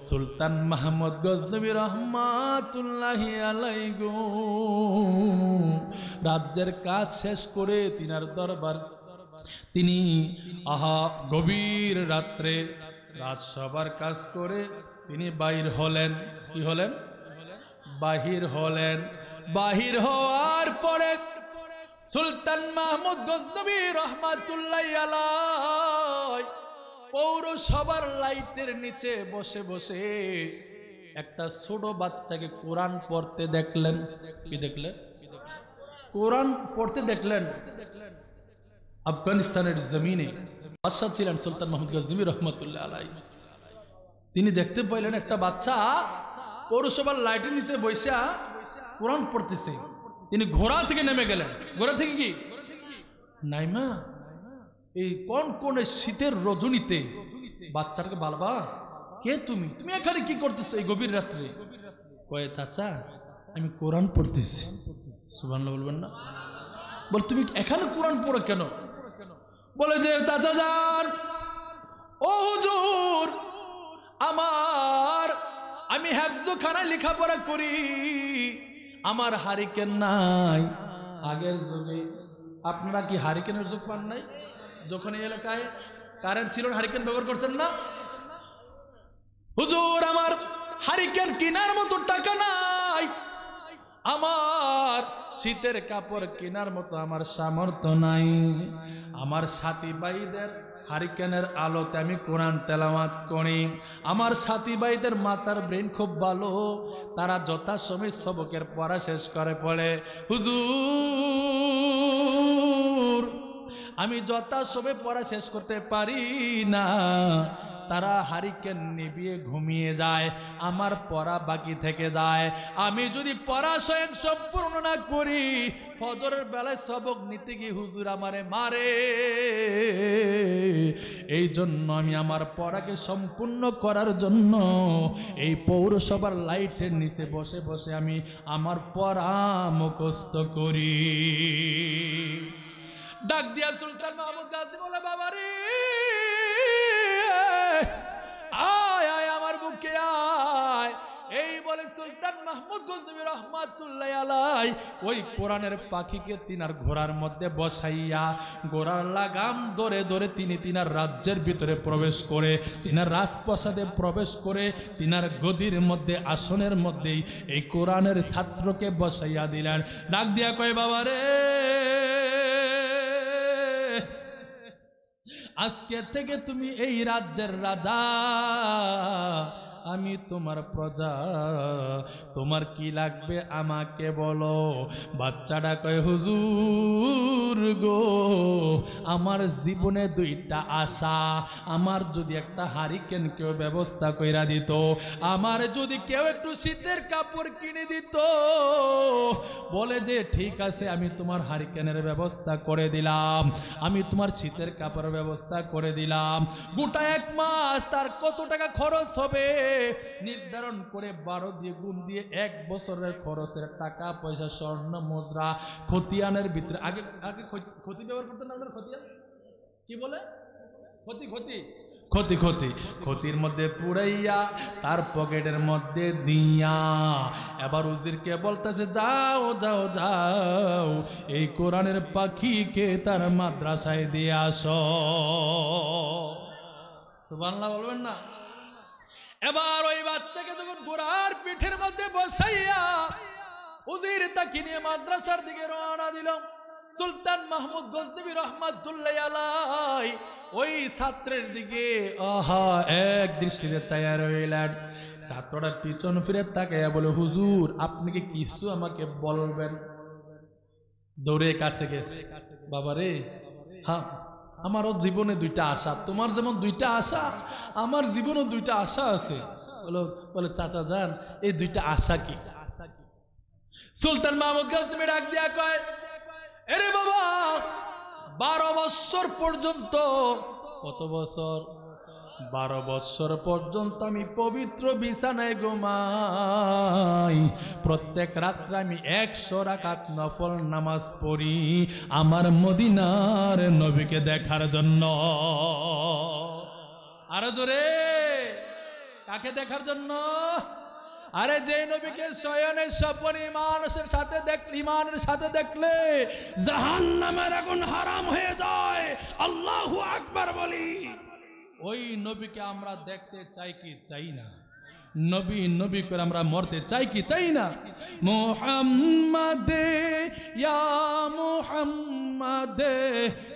সুলতান মাহমুদ গজনবী রহমাতুল্লাহি আলাইহি গো রাজ্যের কাজ শেষ করে তিনার দরবার তিনি গভীর রাত্রে রাজসভার কাজ করে তিনি বাহির হলেন। কি হলেন? বাহির হলেন। বাহির হওয়ার পরে সুলতান মাহমুদ গজনবী রহমাতুল্লাহি আলাইহি পৌরসভার লাইটের নিচে বসে বসে একটা ছোট বাচ্চাকে কোরআন পড়তে দেখলেন। কি দেখলেন? কোরআন পড়তে দেখলেন। আফগানিস্তানের জমিনে বাদশা ছিলেন সুলতান মাহমুদ গজনবী রহমাতুল্লাহি আলাইহি। তিনি দেখতে পাইলেন একটা বাচ্চা পৌরসভার লাইটের নিচে বসে কোরআন পড়তেছে। তিনি ঘোড়া থেকে নেমে গেলেন। ঘোড়া থেকে কি নাইমা এই কোন শীতের রজনীতে বাচ্চাটাকে বলবা কে তুমি? তুমি এখানে কি করতেছো এই গভীর রাত্রে? কয়ে চাচা আমি কোরআন পড়তেছি। সুবহানাল্লাহ বলবেন না? বল তুমি এখানে কোরআন পড়ো কেন? বলে যে চাচা যান, ও হুজুর আমি হেফজখানায় লেখাপড়া করি, আমার হারিকেন নাই। আগের যুগে আপনারা কি হারিকেনের যুগ পান নাই? যখন এই এলাকায় কারেন্ট ছিল হারিকেন ব্যবহার করছেন না? হুজুর আমার হারিকেন কেনার মতো টাকা নাই, আমার শীতের কাপড় কেনার মতো আমার সামর্থ্য নাই। আমার সাথী ভাইদের হারিকেনের আলোতে আমি কোরআন তেলাওয়াত করি। আমার সাথী ভাইদের মাথার ব্রেন খুব ভালো, তারা যথাসময় সবকের পড়া শেষ করে পড়ে। হুজুর আমি যথাসময় পড়া শেষ করতে পারি না, তারা হারিকেন নিভিয়ে ঘুমিয়ে যায়, আমার পড়া বাকি থেকে যায়। আমি যদি পড়া স্বয়ং সম্পূর্ণ না করি, ফজরের বেলায় সবক নিতে গিয়ে হুজুর আমারে মারে। এই জন্য আমি আমার পড়াকে সম্পূর্ণ করার জন্য এই পৌরসভার লাইটের নিচে বসে বসে আমি আমার পড়া মুখস্থ করি। ডাক দিয়া সুলতান মাহমুদ গাজী বলে বাবা রে আয় আয় আমার বুকে আয়। এই বলে সুলতান মাহমুদ গজনবী রহমাতুল্লাহি আলাইহি ওই কোরআনের পাখিকে তিনার ঘোড়ার মধ্যে বসাইয়া ঘোড়ার লাগাম ধরে ধরে তিনি তিনার রাজ্যের ভিতরে প্রবেশ করে, তিনার রাজপ্রাসাদে প্রবেশ করে, তিনার গদির মধ্যে আসনের মধ্যেই এই কোরআনের ছাত্রকে বসাইয়া দিলেন। ডাক দিয়া কয় বাবা রে আজকে থেকে তুমি এই রাজ্যের রাজা, আমি তোমার প্রজা, তোমার কি লাগবে আমাকে বলো। বাচ্চাটা কয় হুজুর গো আমার জীবনে দুইটা আশা, আমার যদি একটা হারিকেন কেউ ব্যবস্থা কইরা দিত, আমার যদি কেউ একটু শীতের কাপড় কিনে দিত। বলে যে ঠিক আছে আমি তোমার হারিকেনের ব্যবস্থা করে দিলাম, আমি তোমার শীতের কাপড়ের ব্যবস্থা করে দিলাম। গোটা 1 মাস তার কত টাকা খরচ হবে নির্ধারণ করে 12 দিয়ে গুণ দিয়ে 1 বছরের খরচের টাকা পয়সা স্বর্ণ মুদ্রা খতিয়ানের ভিতরে আগে আগে ক্ষতি ব্যবহার করতেন না? খতিয়ান কি বলে? ক্ষতি ক্ষতি ক্ষতি ক্ষতি ক্ষতির মধ্যে পুড়াইয়া তার পকেটের মধ্যে দিয়া এবার উজিরকে বলতেছে যাও যাও যাও এই কোরআনের পাখিকে তার মাদ্রাসায় দিয়ে আসো। সুবহানাল্লাহ বলবেন না? এবার ওই বাচ্চাকে যখন ঘোড়ার পিঠের মধ্যে বসাইয়া উজির তাকে নিয়ে মাদ্রাসার দিকে রওনা দিল। সুলতান মাহমুদ গজনবী রহমাতুল্লাহি আলাইহি ওই ছাত্রের দিকে এক দৃষ্টিতে চাইয়া রইলেন। ছাত্রটা পিছন ফিরে তাকাইয়া বলে হুজুর আপনি কি কিছু আমাকে বলবেন? দৌড়ে কাছে গেছে। বাবারে হ্যাঁ আমারও জীবনে 2টা আশা, তোমার যেমন 2টা আশা আমার জীবনে 2টা আশা আছে। বলে চাচা যান এই 2টা আশা কি? সুলতান মাহমুদ গজনবী ডাক দিয়া কয় এরে বাবা 12 বছর পর্যন্ত, কত বছর? 12 বছর পর্যন্ত আমি পবিত্র বিছানায় ঘুমাই, প্রত্যেক রাত্রে আমি 100 রাকাত নফল নামাজ পড়ি আমার মদিনার নবীকে দেখার জন্য। আরো জোরে কাকে দেখার জন্য? আরে যে নবীকে শয়নের স্বপন ইমানের সাথে দেখলে জাহান্নামের আগুন হারাম হয়ে যায়, আল্লাহু আকবার বলি, ওই নবীকে আমরা দেখতে চাই কি চাই না? নবী করে আমরা মরতে চাই কি চাই না? মুহাম্মাদে ইয়া মুহাম্মাদে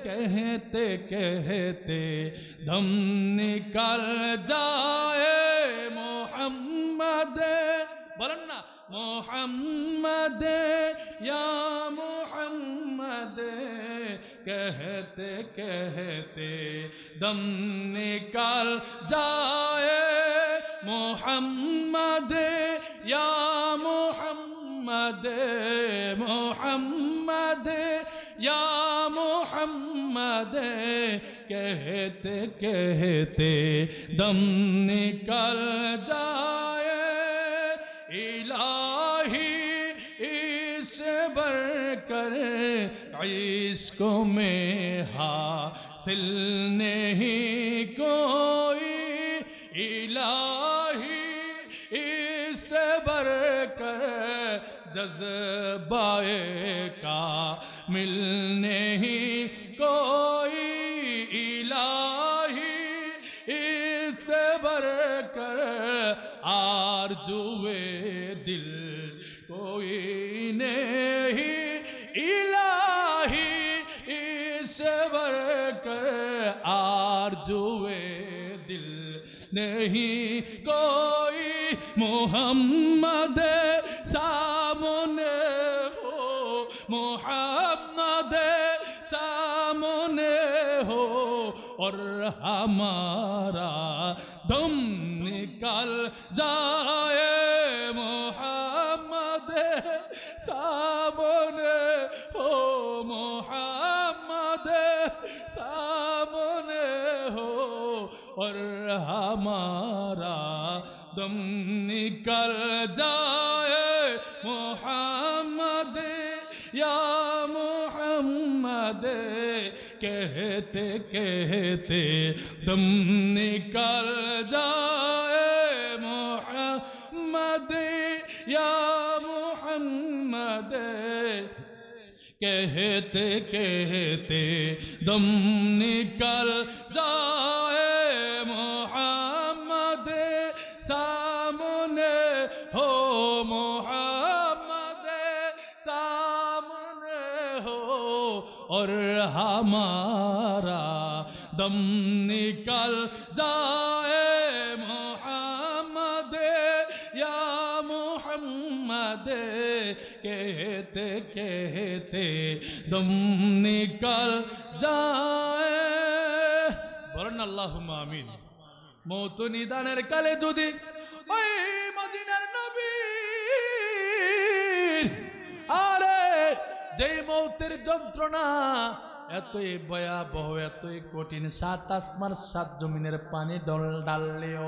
कहते कहते दम निकल जाए मोहम्मदे, बोलन ना मोहम्मदे या मोहम्मदे कहते कहते दम निकल जाए मोहम्मदे या मोहम्मदे मोहम्मदे या मोहम्मदे कहते कहते दम निकल जाए इलाही इससे बढ़कर इश्क में हासिल नहीं कोई, इलाही इससे बढ़कर जज्बाए का मिल नहीं कोई, इलाही इससे बढ़कर आरज़ुए दिल कोई नहीं, इलाही इससे बढ़कर आरज़ुए दिल नहीं कोई, मोहम्मद सामने हो मोहम्मद सामने हो और हमारा दम निकल जाए, मोहम्मद सामने हो मोहम्मद सामने हो और हमारा दम निकल जाए, मोहम्मद या मोहम्मद कहते कहते दम निकल जाए, मोहम्मद या मोहम्मद कहते कहते दम निकल जाए, मोहम्मद सामने हो मोहम्मद सामने हो और हमारा दम निकल जाए, मोहम्मद या मोहम्मद कहते कहते दम निकल जाए। বলেন আল্লাহুম্মা আমিন। মৌত নিদানের কালে যদি ওই মদিনার নবী আরে যেই মৌতের যন্ত্রণা এতই ভয়াবহ এতই কঠিন, 7 আসমান 7 জমিনের পানি ডাললেও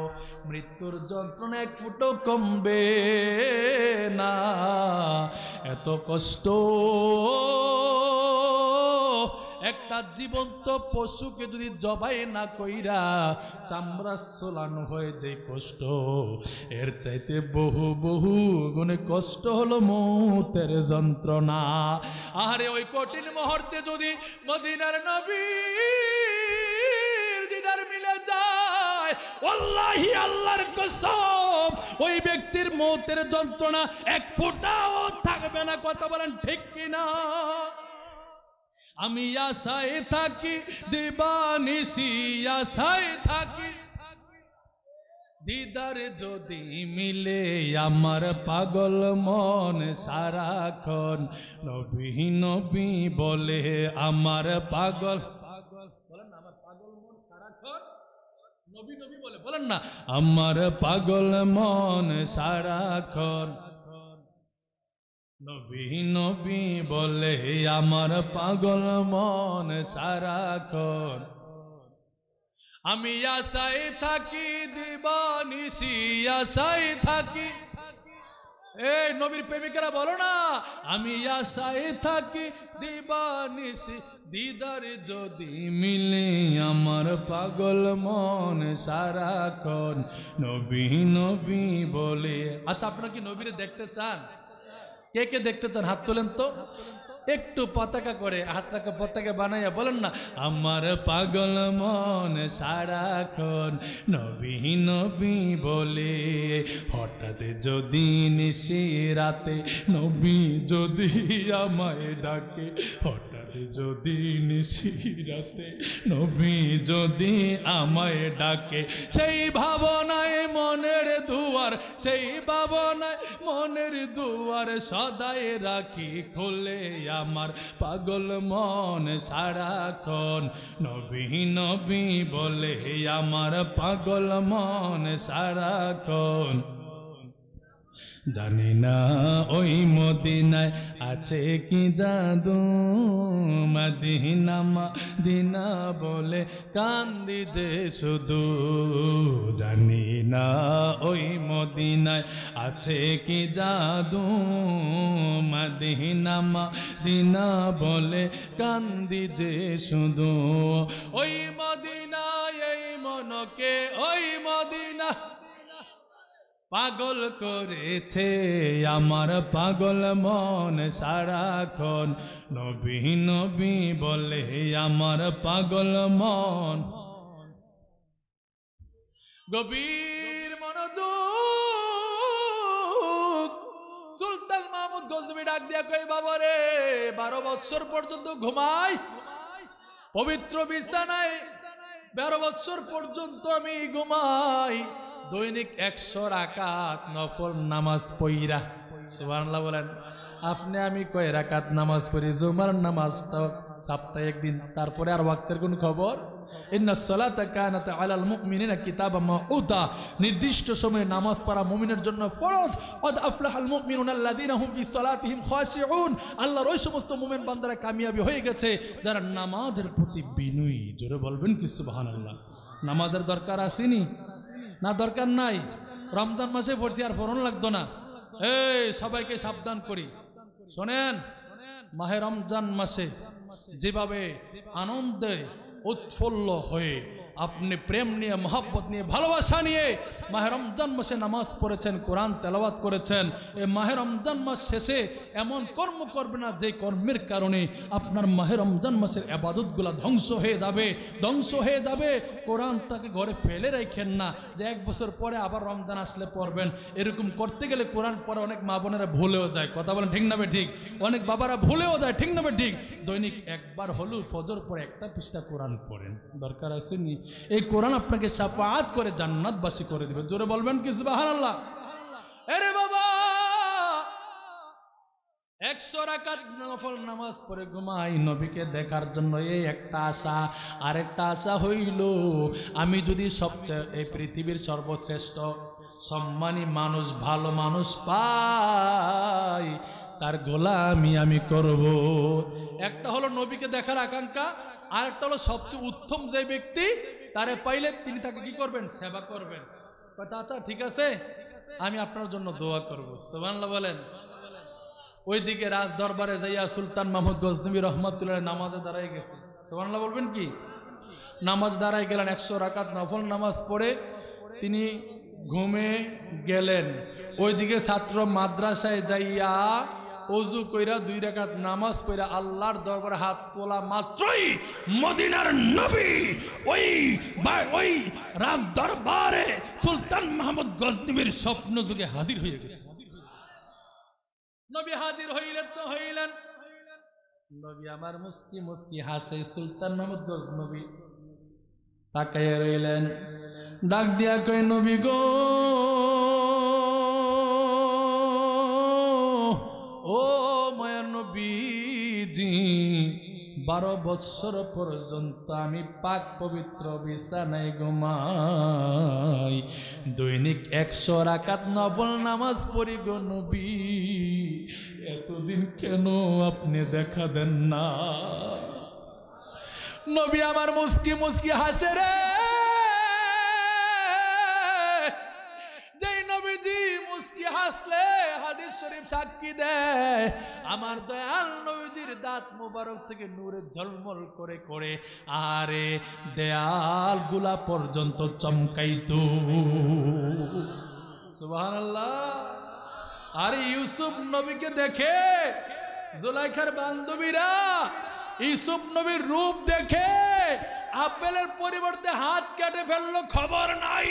মৃত্যুর যন্ত্রণা এক ফুটো কমবে না, এত কষ্ট। একটা জীবন্ত পশুকে যদি জবাই না কইরা চামড়া সোলানো হয় যে কষ্ট, এর চাইতে বহু বহু গুণে কষ্ট হলো মৌতের যন্ত্রণা। আরে ওই কঠিন মুহূর্তে যদি মদিনার নবীর দিদার মিলে যায়, ওয়াল্লাহি আল্লাহর কসম ওই ব্যক্তির মৌতের যন্ত্রণা এক ফোঁটাও থাকবে না। কথা বলেন ঠিক কিনা? আমি আশায় থাকি দিবানিশি আশায় থাকি, দিদার যদি মিলে আমার পাগল মন সারাক্ষণ নবী নবী বলে আমার পাগল বলেন না, আমার পাগল মন সারাক্ষণ নবী নবী বলে, বলেন না আমার পাগল মন সারাক্ষণ নবী নবী বলে আমার পাগল মন সারাক্ষণ। আমি আশায় থাকি দিবানিশি আশায় থাকি, এই নবীর প্রেমিকেরা বলো না, আমি আশায় থাকি দিবানিশি দিদার যদি মিলে আমার পাগল মন সারাক্ষণ নবী নবী বলে। আচ্ছা, আপনারা কি নবীরে দেখতে চান? কে কে দেখতে চান হাত তোলেন তো। একটু পতাকা করে হাতটাকে পতাকা বানাইয়া বলেন না, আমার পাগল মন সারাক্ষণ নবী নবী বলে। হঠাৎ যদি নিশি রাতে নবী যদি আমায় ডাকে, হঠাৎ যদি নিশি রাতে নবী যদি আমায় ডাকে, সেই ভাবনায় মনের দুয়ার, সেই ভাবনায় মনের দুয়ার সদাই রাখি খুলে আমার পাগল মন সারাক্ষণ নবী নবী বলে। আমার পাগল মন সারাক্ষণ। জানি না ওই মদিনায় আছে কি জাদু, মদিনা মদিনা বলে কান্দি যে শুধু। জানি না ওই মদিনায় আছে কি জাদু, মদিনা মদিনা বলে কান্দি যে শুধু। ওই মদিনায় এই মনকে ওই মদিনা পাগল করেছে, আমার পাগল মন সারাক্ষণ নবী নবী বলে। আমার পাগল মন। গভীর মনোযোগ। সুলতান মাহমুদ গজনবী ডাক দিয়া কই, বাবা রে 12 বছর পর্যন্ত ঘুমাই পবিত্র বিছানায়, 12 বছর পর্যন্ত আমি ঘুমাই দৈনিক 100 রাকাত নফল নামাজ পড়িরা। সুবহানাল্লাহ বলেন। আপনি আমি কয় রাকাত নামাজ পড়ি? জুমার নামাজটা সপ্তাহে একদিন, তারপরে আর ওয়াক্তের কোন খবর? ইন্নাস সালাতা কানাত আলাল মুমিনিনা কিতাবাম মাউতা। নির্দিষ্ট সময়ে নামাজ পড়া মুমিনের জন্য ফরজ। কদ আফলাহাল মুমিনুনা আল্লাযিনা হুম ফি সালাতিহিম খাশিউন। আল্লাহর ওই সমস্ত মুমিন বান্দারা কামিয়াবি হয়ে গেছে যারা নামাজের প্রতি বিনয়ী। জোরে বলবেন কি সুবহানাল্লাহ। নামাজের দরকার আসেনি না? দরকার নাই। রমজান মাসে পড়ছি আর ফরন লাগতো না। এই সবাইকে সাবধান করি, শোনেন, মাহে রমজান মাসে যেভাবে আনন্দে উৎফুল্ল হয়ে আপনি প্রেম নিয়ে, মহব্বত নিয়ে, ভালোবাসা নিয়ে মাহে রমজান মাসে নামাজ পড়েছেন, কোরআন তেলাওয়াত করেছেন, এই মাহে রমজান মাস শেষে এমন কর্ম করবে না যে কর্মের কারণে আপনার মাহে রমজান মাসের ইবাদতগুলো ধ্বংস হয়ে যাবে, ধ্বংস হয়ে যাবে। কোরআনটাকে ঘরে ফেলে রাখেন না যে 1 বছর পরে আবার রমজান আসলে পড়বেন। এরকম করতে গেলে কোরআন পড়ে অনেক মা বোনেরা ভুলেও যায়। কথা বলেন ঠিক না বে ঠিক? অনেক বাবারা ভুলেও যায়, ঠিক না বে ঠিক? দৈনিক একবার হলেও ফজর পরে একটা পৃষ্ঠা কোরআন পড়েন, দরকার আছে নি? এই কোরআন আপনাকে শাফাআত করে জান্নাতবাসী করে দিবে। জোরে বলবেন কি সুবহানাল্লাহ। আরে বাবা 100 রাকাত নফল নামাজ পড়ে ঘুমাই নবীকে দেখার জন্য, এই একটা আশা। আরেকটা আশা হইল, আমি যদি সবচেয়ে এই পৃথিবীর সর্বশ্রেষ্ঠ সম্মানী মানুষ, ভালো মানুষ পাই, তার গোলামি আমি করব। একটা হলো নবীকে দেখার আকাঙ্ক্ষা, আরেকটা হলো সবচেয়ে উত্তম যে ব্যক্তি তারে পাইলে তিনি তাকে কি করবেন? সেবা করবেন। কথা আচ্ছা ঠিক আছে, আমি আপনার জন্য দোয়া করব। সুবহানাল্লাহ বলেন। ওইদিকে রাজ দরবারে যাইয়া সুলতান মাহমুদ গজনবী রহমাতুল্লাহ নামাজে দাঁড়াই গেছে। সুবহানাল্লাহ বলবেন কি? নামাজ দাঁড়াই গেলেন, 100 রাকাত নফল নামাজ পড়ে তিনি ঘুমে গেলেন। ওইদিকে ছাত্র মাদ্রাসায় যাইয়া ওযু কইরা 2 রাকাত নামাজ পড়া আল্লাহর দরবারে হাত তোলা মাত্রই মদিনার নবী ওই রাজ দরবারে সুলতান মাহমুদ গজনবীর স্বপ্ন যুগে হাজির হয়ে গেছে। নবী হাজির হইলেন তো হইলেন, নবী আমার মুস্কি মুস্কি হাসে। সুলতান মাহমুদ গজনবী তাকাইয়া রইলেন, ডাক দিয়া কয়, নবী গো, ও মায়ার নবীজি, 12 বছর পর্যন্ত আমি পাক পবিত্র বিছানায় ঘুমাই, দৈনিক 100 রাকাত নফল নামাজ পড়ি গো নবী, এতদিন কেন আপনি দেখা দেন না? নবী আমার মুস্কি মুস্কি হাসে রে। যেই নবীজি মুস্কি হাসলে হাদিস শরীফ সাক্ষী দেয় আমার দয়াল নবীজির দাঁত মোবারক থেকে নূরে ঝলমল করে করে আরে দেয়াল গুলা পর্যন্ত চমকাইতো। সুবহানাল্লাহ। আরে ইউসুফ নবীকে দেখে জুলাইখার বান্ধবীরা ইউসুফ নবীর রূপ দেখে আপেলের পরিবর্তে হাত কেটে ফেললো, খবর নাই।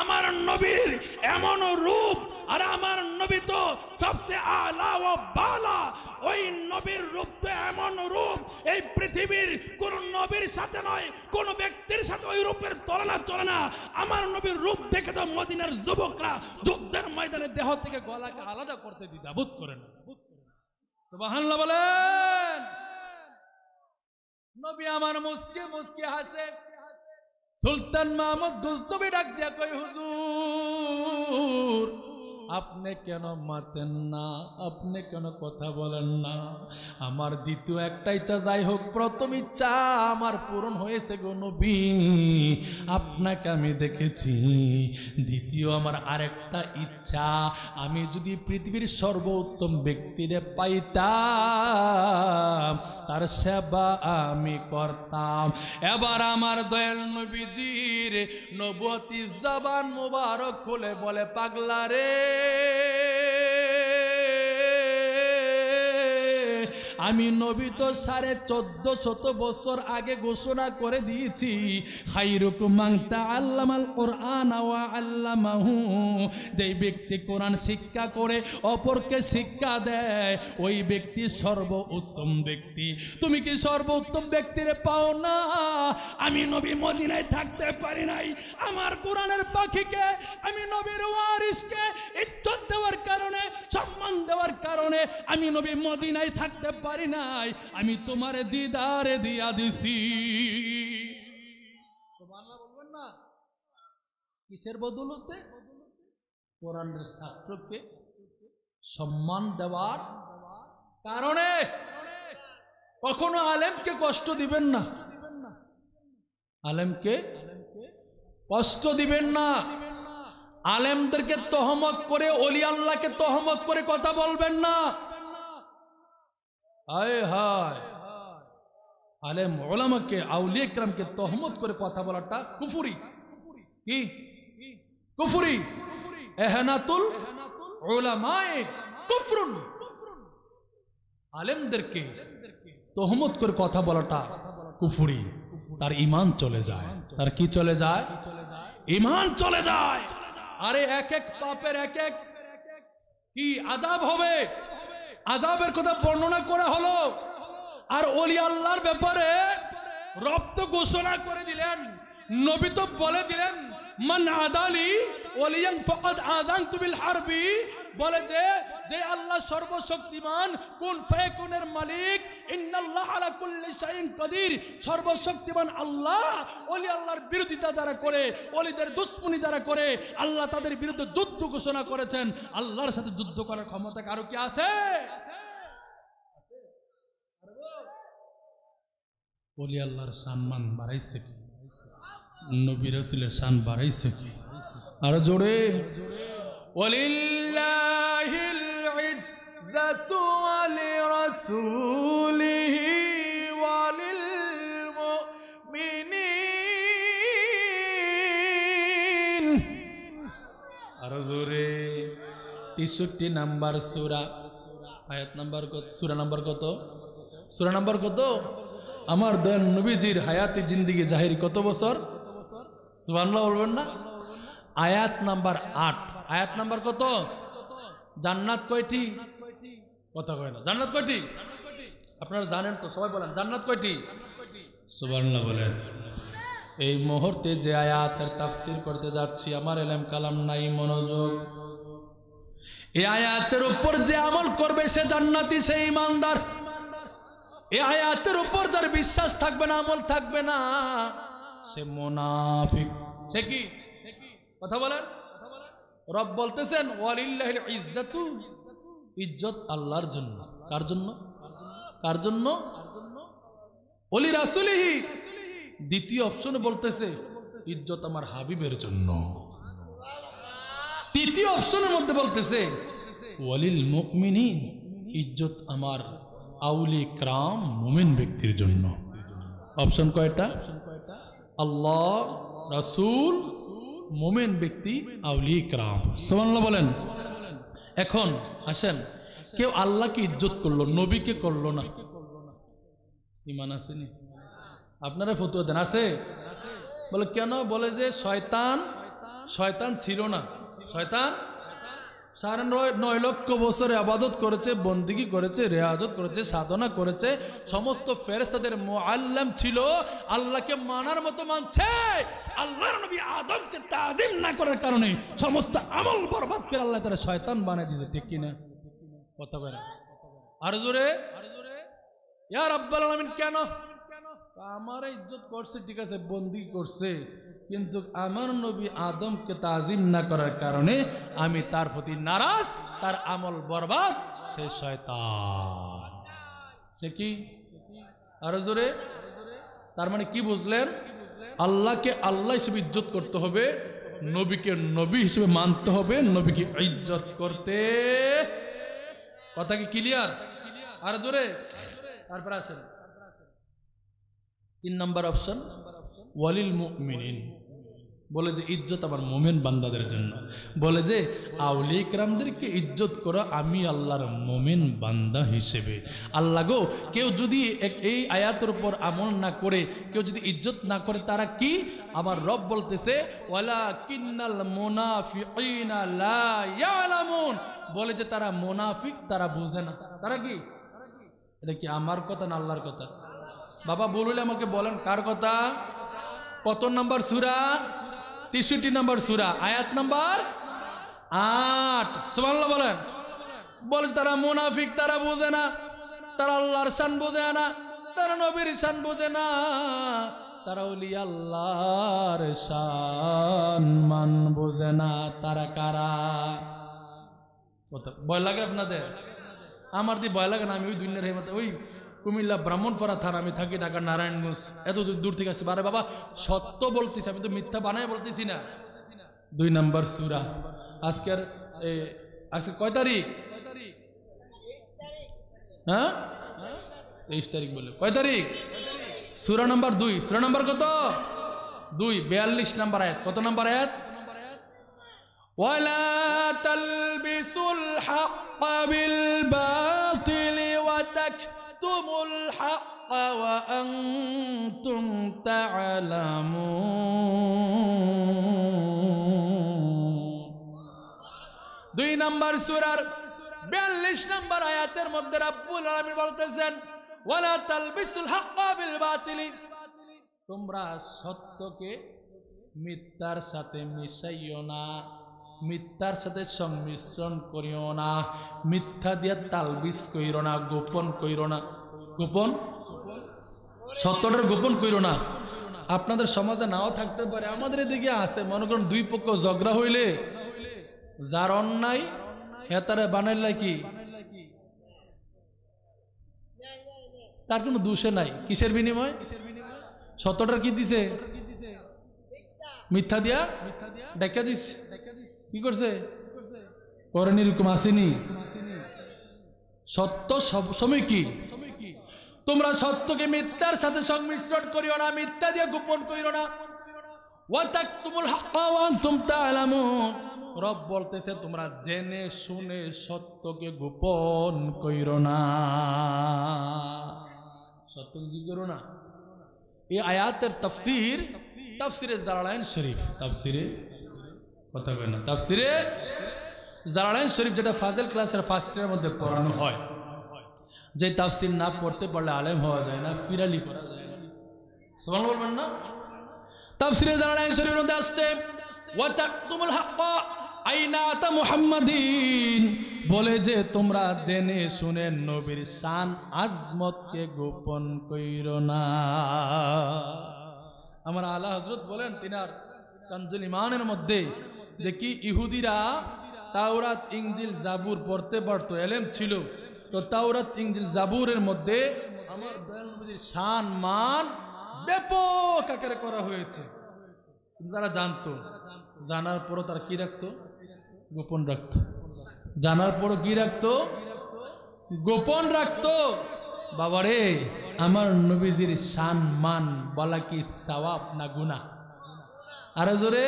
আমার নবীর এমন রূপ, আর আমার নবী তো সবচেয়ে আলা ও বালা, ওই নবীর রূপ তো এমন রূপ এই পৃথিবীর কোন নবীর সাথে নয়, কোন ব্যক্তির সাথে ওই রূপের তুলনা চলে না। আমার নবীর রূপ দেখে তো মদিনার যুবকরা যুদ্ধের ময়দানে দেহ থেকে গলাকে আলাদা করতে দ্বিধাবোধ করেন। সুবহানাল্লাহ বলেন। নবী আমার মুস্কি মুস্কি হাসে। সুলতান মাহমুদ গুলতবি ডাক দিয়া কই হুজুর আপনি কেন মাতেন না, আপনি কেন কথা বলেন না? আমার দ্বিতীয় একটা ইচ্ছা, যাই হোক প্রথম ইচ্ছা আমার পূরণ হয়েছে গো নবী, আপনাকে আমি দেখেছি। দ্বিতীয় আমার আরেকটা ইচ্ছা, আমি যদি পৃথিবীর সর্বোত্তম ব্যক্তিরে পাইতাম তার সেবা আমি করতাম। এবার আমার দয়াল নবীজির নবুয়তি জবান মুবারক খুলে বলে, পাগলা রে, আমি নবী তো 1450 বছর আগে ঘোষণা করে দিয়েছি, খায়রুকুম মান তাআল্লামাল কুরআন ওয়া আল্লামাহু, যেই ব্যক্তি কোরআন শিক্ষা করে অপরকে শিক্ষা দেয় ওই ব্যক্তি সর্বোত্তম ব্যক্তি। তুমি কি সর্বোত্তম ব্যক্তিরে পাও না? আমি নবী মদিনায় থাকতে পারি নাই, আমার কোরআনের পাখিকে, আমি নবীর ওয়ারিসকে ইজ্জত দেওয়ার কারণে, সম্মান দেওয়ার কারণে আমি নবী মদিনায় থাকতে পারি নাই, আমি তোমার দিদারে দিয়া দিছি। সুবহানাল্লাহ বলবেন না? কিসের বদৌলতে? কোরআনের ছাত্রকে সম্মান দেওয়ার কারণে। কখনো আলেমকে কষ্ট দিবেন না, আলেমকে কষ্ট দিবেন না। আলেমদেরকে তহমত করে, ওলি আল্লাহকে তহমত করে কথা বলবেন না। হায় হায়, আলেম ওলামাকে, আউলিয়া কিরামকে তহমত করে কথা বলাটা কুফরি। কি কুফরি? ইহানাতুল উলামায়ে কুফরুন। আলেমদেরকে তহমত করে কথা বলাটা কুফরি, তার ঈমান চলে যায়। তার কি চলে যায়? ঈমান চলে যায়। আরে এক এক পাপের এক এক কি আযাব হবে, আযাবের কথা বর্ণনা করা হলো। আর ওলি আল্লাহর ব্যাপারে রব তো ঘোষণা করে দিলেন, নবী তো বলে দিলেন, মান আদালি ওলিয়ান ফাকাদ আযানতু বিল হারবি, বলে যে আল্লাহ সর্বশক্তিমান, কুন ফায়াকুনের মালিক, ইন্নাল্লাহ আলা কুল্লি শাইইন কাদির, সর্বশক্তিমান আল্লাহ ওলি আল্লাহর বিরোধিতা যারা করে, ওলিদের দুশমনি যারা করে, আল্লাহ তাদের বিরুদ্ধে যুদ্ধ ঘোষণা করেছেন। আল্লাহর সাথে যুদ্ধ করার ক্ষমতা কারো কি আছে? ওলি আল্লাহর সম্মান বাড়াইছে কি? নবী রাসূলের শান বাড়াইছে কি? আর জোরে, ওয়ালিল্লাহিল ইজ্জাতু ওয়ালিরাসূলিহি ওয়ালিল মুমিনিন। আর জোরে, 63 নাম্বার সূরা, আয়াত নাম্বার কত? সূরা নাম্বার কত? সূরা নাম্বার কত? আমার দয়াল নবীজির হায়াতে জিন্দেগি জাহির কত বছর? সুবহানাল্লাহ বলবেন না? আয়াত নাম্বার 8। আয়াত নাম্বার কত? জান্নাত কয়টি? কথা কয় না। জান্নাত কয়টি? আপনারা জানেন তো, সবাই বলেন জান্নাত কয়টি? সুবহানাল্লাহ বলেন। এই মুহূর্তে যে আয়াতের তাফসীর করতে যাচ্ছি, আমার ইলম কালাম নাই, মনোযোগ। এই আয়াতের উপর যে আমল করবে সে জান্নাতি, সে ঈমানদার। এই আয়াতের উপর যার বিশ্বাস থাকবে না, আমল থাকবে না, সে মুনাফিক। সে কি? কথা বলেন। রব বলতেছেন ওয়ালিল্লাহিল ইজ্জাতু, ইজ্জত আল্লাহর জন্য। কার জন্য? কার জন্য? ওলি রাসূলিহি। দ্বিতীয় অপশনে বলতেছে ইজ্জত আমার হাবিবের জন্য। তৃতীয় অপশনের মধ্যে বলতেছে ওয়ালিল মুমিনিন, ইজ্জত আমার আউলি کرام মুমিন ব্যক্তির জন্য। অপশন কয়টা? আল্লাহ, রাসূল, মুমিন ব্যক্তি, আউলি کرام। সুবহানাল্লাহ বলেন। এখন আসেন, কেউ আল্লাহকে ইজ্জত করলো, নবীকে করলো না, ঈমান আসেনি? আপনারা ফতোয়া দেন আছে? বলে কেন? বলে যে শয়তান ছিল না। শয়তান 9.5 লক্ষ বছরে আবাদত করেছে, বন্দিগি করেছে, রেয়াজত করেছে, সাধনা করেছে, সমস্ত ফেরেশতাদের মুআল্লিম ছিল, আল্লাহকে মানার মতো মানছে। আল্লাহর নবী আদমকে তাজিম না করার কারণে সমস্ত আমল বরবাদ করে আল্লাহ তাআলা শয়তান বানিয়ে দিয়েছে। ঠিক কি না? কথা বলে আর জোরে, ইয়া রাব্বুল আলামিন। কেন? আমার ইজ্জত করছে, ঠিক আছে, বন্দি করছে, কিন্তু আমার নবী আদমকে তাজিম না করার কারণে আমি তার প্রতি নারাজ, তার আমল বরবাদ, সে শয়তান। সে কি? আরো জোরে। তার মানে কি বুঝলেন? আল্লাহকে আল্লাহ হিসেবে ইজ্জত করতে হবে, নবীকে নবী হিসেবে মানতে হবে, নবীকে ইজ্জত করতে। কথা কি ক্লিয়ার? আরো জোরে। তারপর আসেন 3 নম্বর অপশন, ওয়ালিল মুমিনিন, বলে যে ইজ্জত আমার মুমিন বান্দাদের জন্য। বলে যে আউলিয়া কিরামদেরকে ইজ্জত করো আমি আল্লাহর মুমিন বান্দা হিসেবে। আল্লাহ গো, কেউ যদি এই আয়াতের উপর আমল না করে, কেউ যদি ইজ্জত না করে, তারা কি? আমার রব বলতেছে ওয়ালাকিন্নাল মুনাফিকিনা লা ইয়ালামুন, বলে যে তারা মুনাফিক, তারা বুঝে না। তারা কি? এটা কি আমার কথা না আল্লাহর কথা? বাবা বললে আমাকে বলেন কার কথা? কত নম্বর সূরা? 63 নম্বর সূরা, আয়াত নাম্বার 8। সুবহানাল্লাহ বলেন। বলে তারা মুনাফিক, তারা বোঝে না, তারা আল্লাহর শান বোঝে না, তারা নবীর শান বোঝে না, তারা ওলি আল্লাহর শান মান বোঝে না। তারা কারা? ভয় লাগে আপনাদের? আমার দিয়ে ভয় লাগে না। আমি ওই দুনিয়ার হেমত, ওই কুমিল্লা ব্রাহ্মণপাড়া থানা, আমি থাকি ঢাকা নারায়ণগঞ্জ, এত দূর থেকে আসছি। বারে বাবা সত্য বলতেছি, আমি তো মিথ্যা বানায় বলতেছি না। 2 নম্বর সূরা। আজকে কয় তারিখ? হ্যাঁ 23 তারিখ। বলে কয় তারিখ? সূরা নাম্বার 2। সূরা নাম্বার কত? 2, 42 নম্বর আয়াত। কত নম্বর আয়াত? ওয়ালা তালবিসুল হাক্কা বিল বাতিলি ওয়া তাকতুমুল হাক্কা ওয়া আনতুম তা'লামুন। 2 নম্বর সূরার 42 নম্বর আয়াতের মধ্যে রব্বুল আলামিন বলতেছেন ওয়ালা তালবিসুল হাক্কা বিল বাতিলি, তোমরা সত্যকে মিথ্যার সাথে মিশাইও না, মিথ্যার সাথে সংমিশ্রণ করিও না, মিথ্যা দিয়ে তালবিস কইরো না, গোপন কইরো না। গোপন সত্যটার গোপন কইরো না। আপনাদের সমাজে নাও থাকতে পারে, আমাদের এদিকে আছে। মনে করুন 2 পক্ষ ঝগড়া হইলে যার অন্যায় হেতারে বানাইলে কি তার কোনো দোষে নাই। কিসের বিনিময়? সত্যটার কি দিছে? মিথ্যা দিয়া ডাকা দিছে। কি করছে? করেন এরকম আসেনি? সত্য সব সময় কি? তোমরা সত্যকে মিথ্যার সাথে সংমিশ্রণ করিও না, মিথ্যা দিয়ে গোপন করিও না। ওয়া তাকতুমুল হাক্কা ওয়া আনতুম তা'লামুন, রব বলতেছে তোমরা জেনে শুনে সত্যকে গোপন কইরো না। সত্য কি করো না? এই আয়াতের তাফসীর তাফসীরে জালালাইন শরীফ, তাফসীরে কথা বলেন না, তাফসীরে জালালাইন শরীফ, যেটা ফাজিল ক্লাসের ফার্স্টের মধ্যে পড়ানো হয়। যে তাফসীর না পড়তে পারলে আলেম হওয়া যায় না, ফিরালি করা যায় না। সুবহানাল্লাহ বলবেন না? তাফসীরে জালালাইন শরীফের মধ্যে আসছে ওয়া তাকতুমুল হাক্কা আইনাতা মুহাম্মাদিন, বলে যে তোমরা জেনে শুনে নবীর শান আজমতকে গোপন কইরো না। আমার আলা হযরত বলেন তিনার কানজুল ইমানের মধ্যে, দেখি ইহুদিরা তাওরাত ইনজিল জাবুর পড়তে পারতো, ইলম ছিল, তো তাওরাত ইনজিল জাবুরের মধ্যে আমার দয়াল নবীর শান মান ব্যাপক আকারে করা হয়েছে। তারা জানতো, জানার পরও তারা কি রাখতো? গোপন রাখতো, জানার পরও কি রাখতো? গোপন রাখতো। বাবারে, আমার নবীজির শান মান বলা কি সওয়াব না গুনাহ? আরে জোরে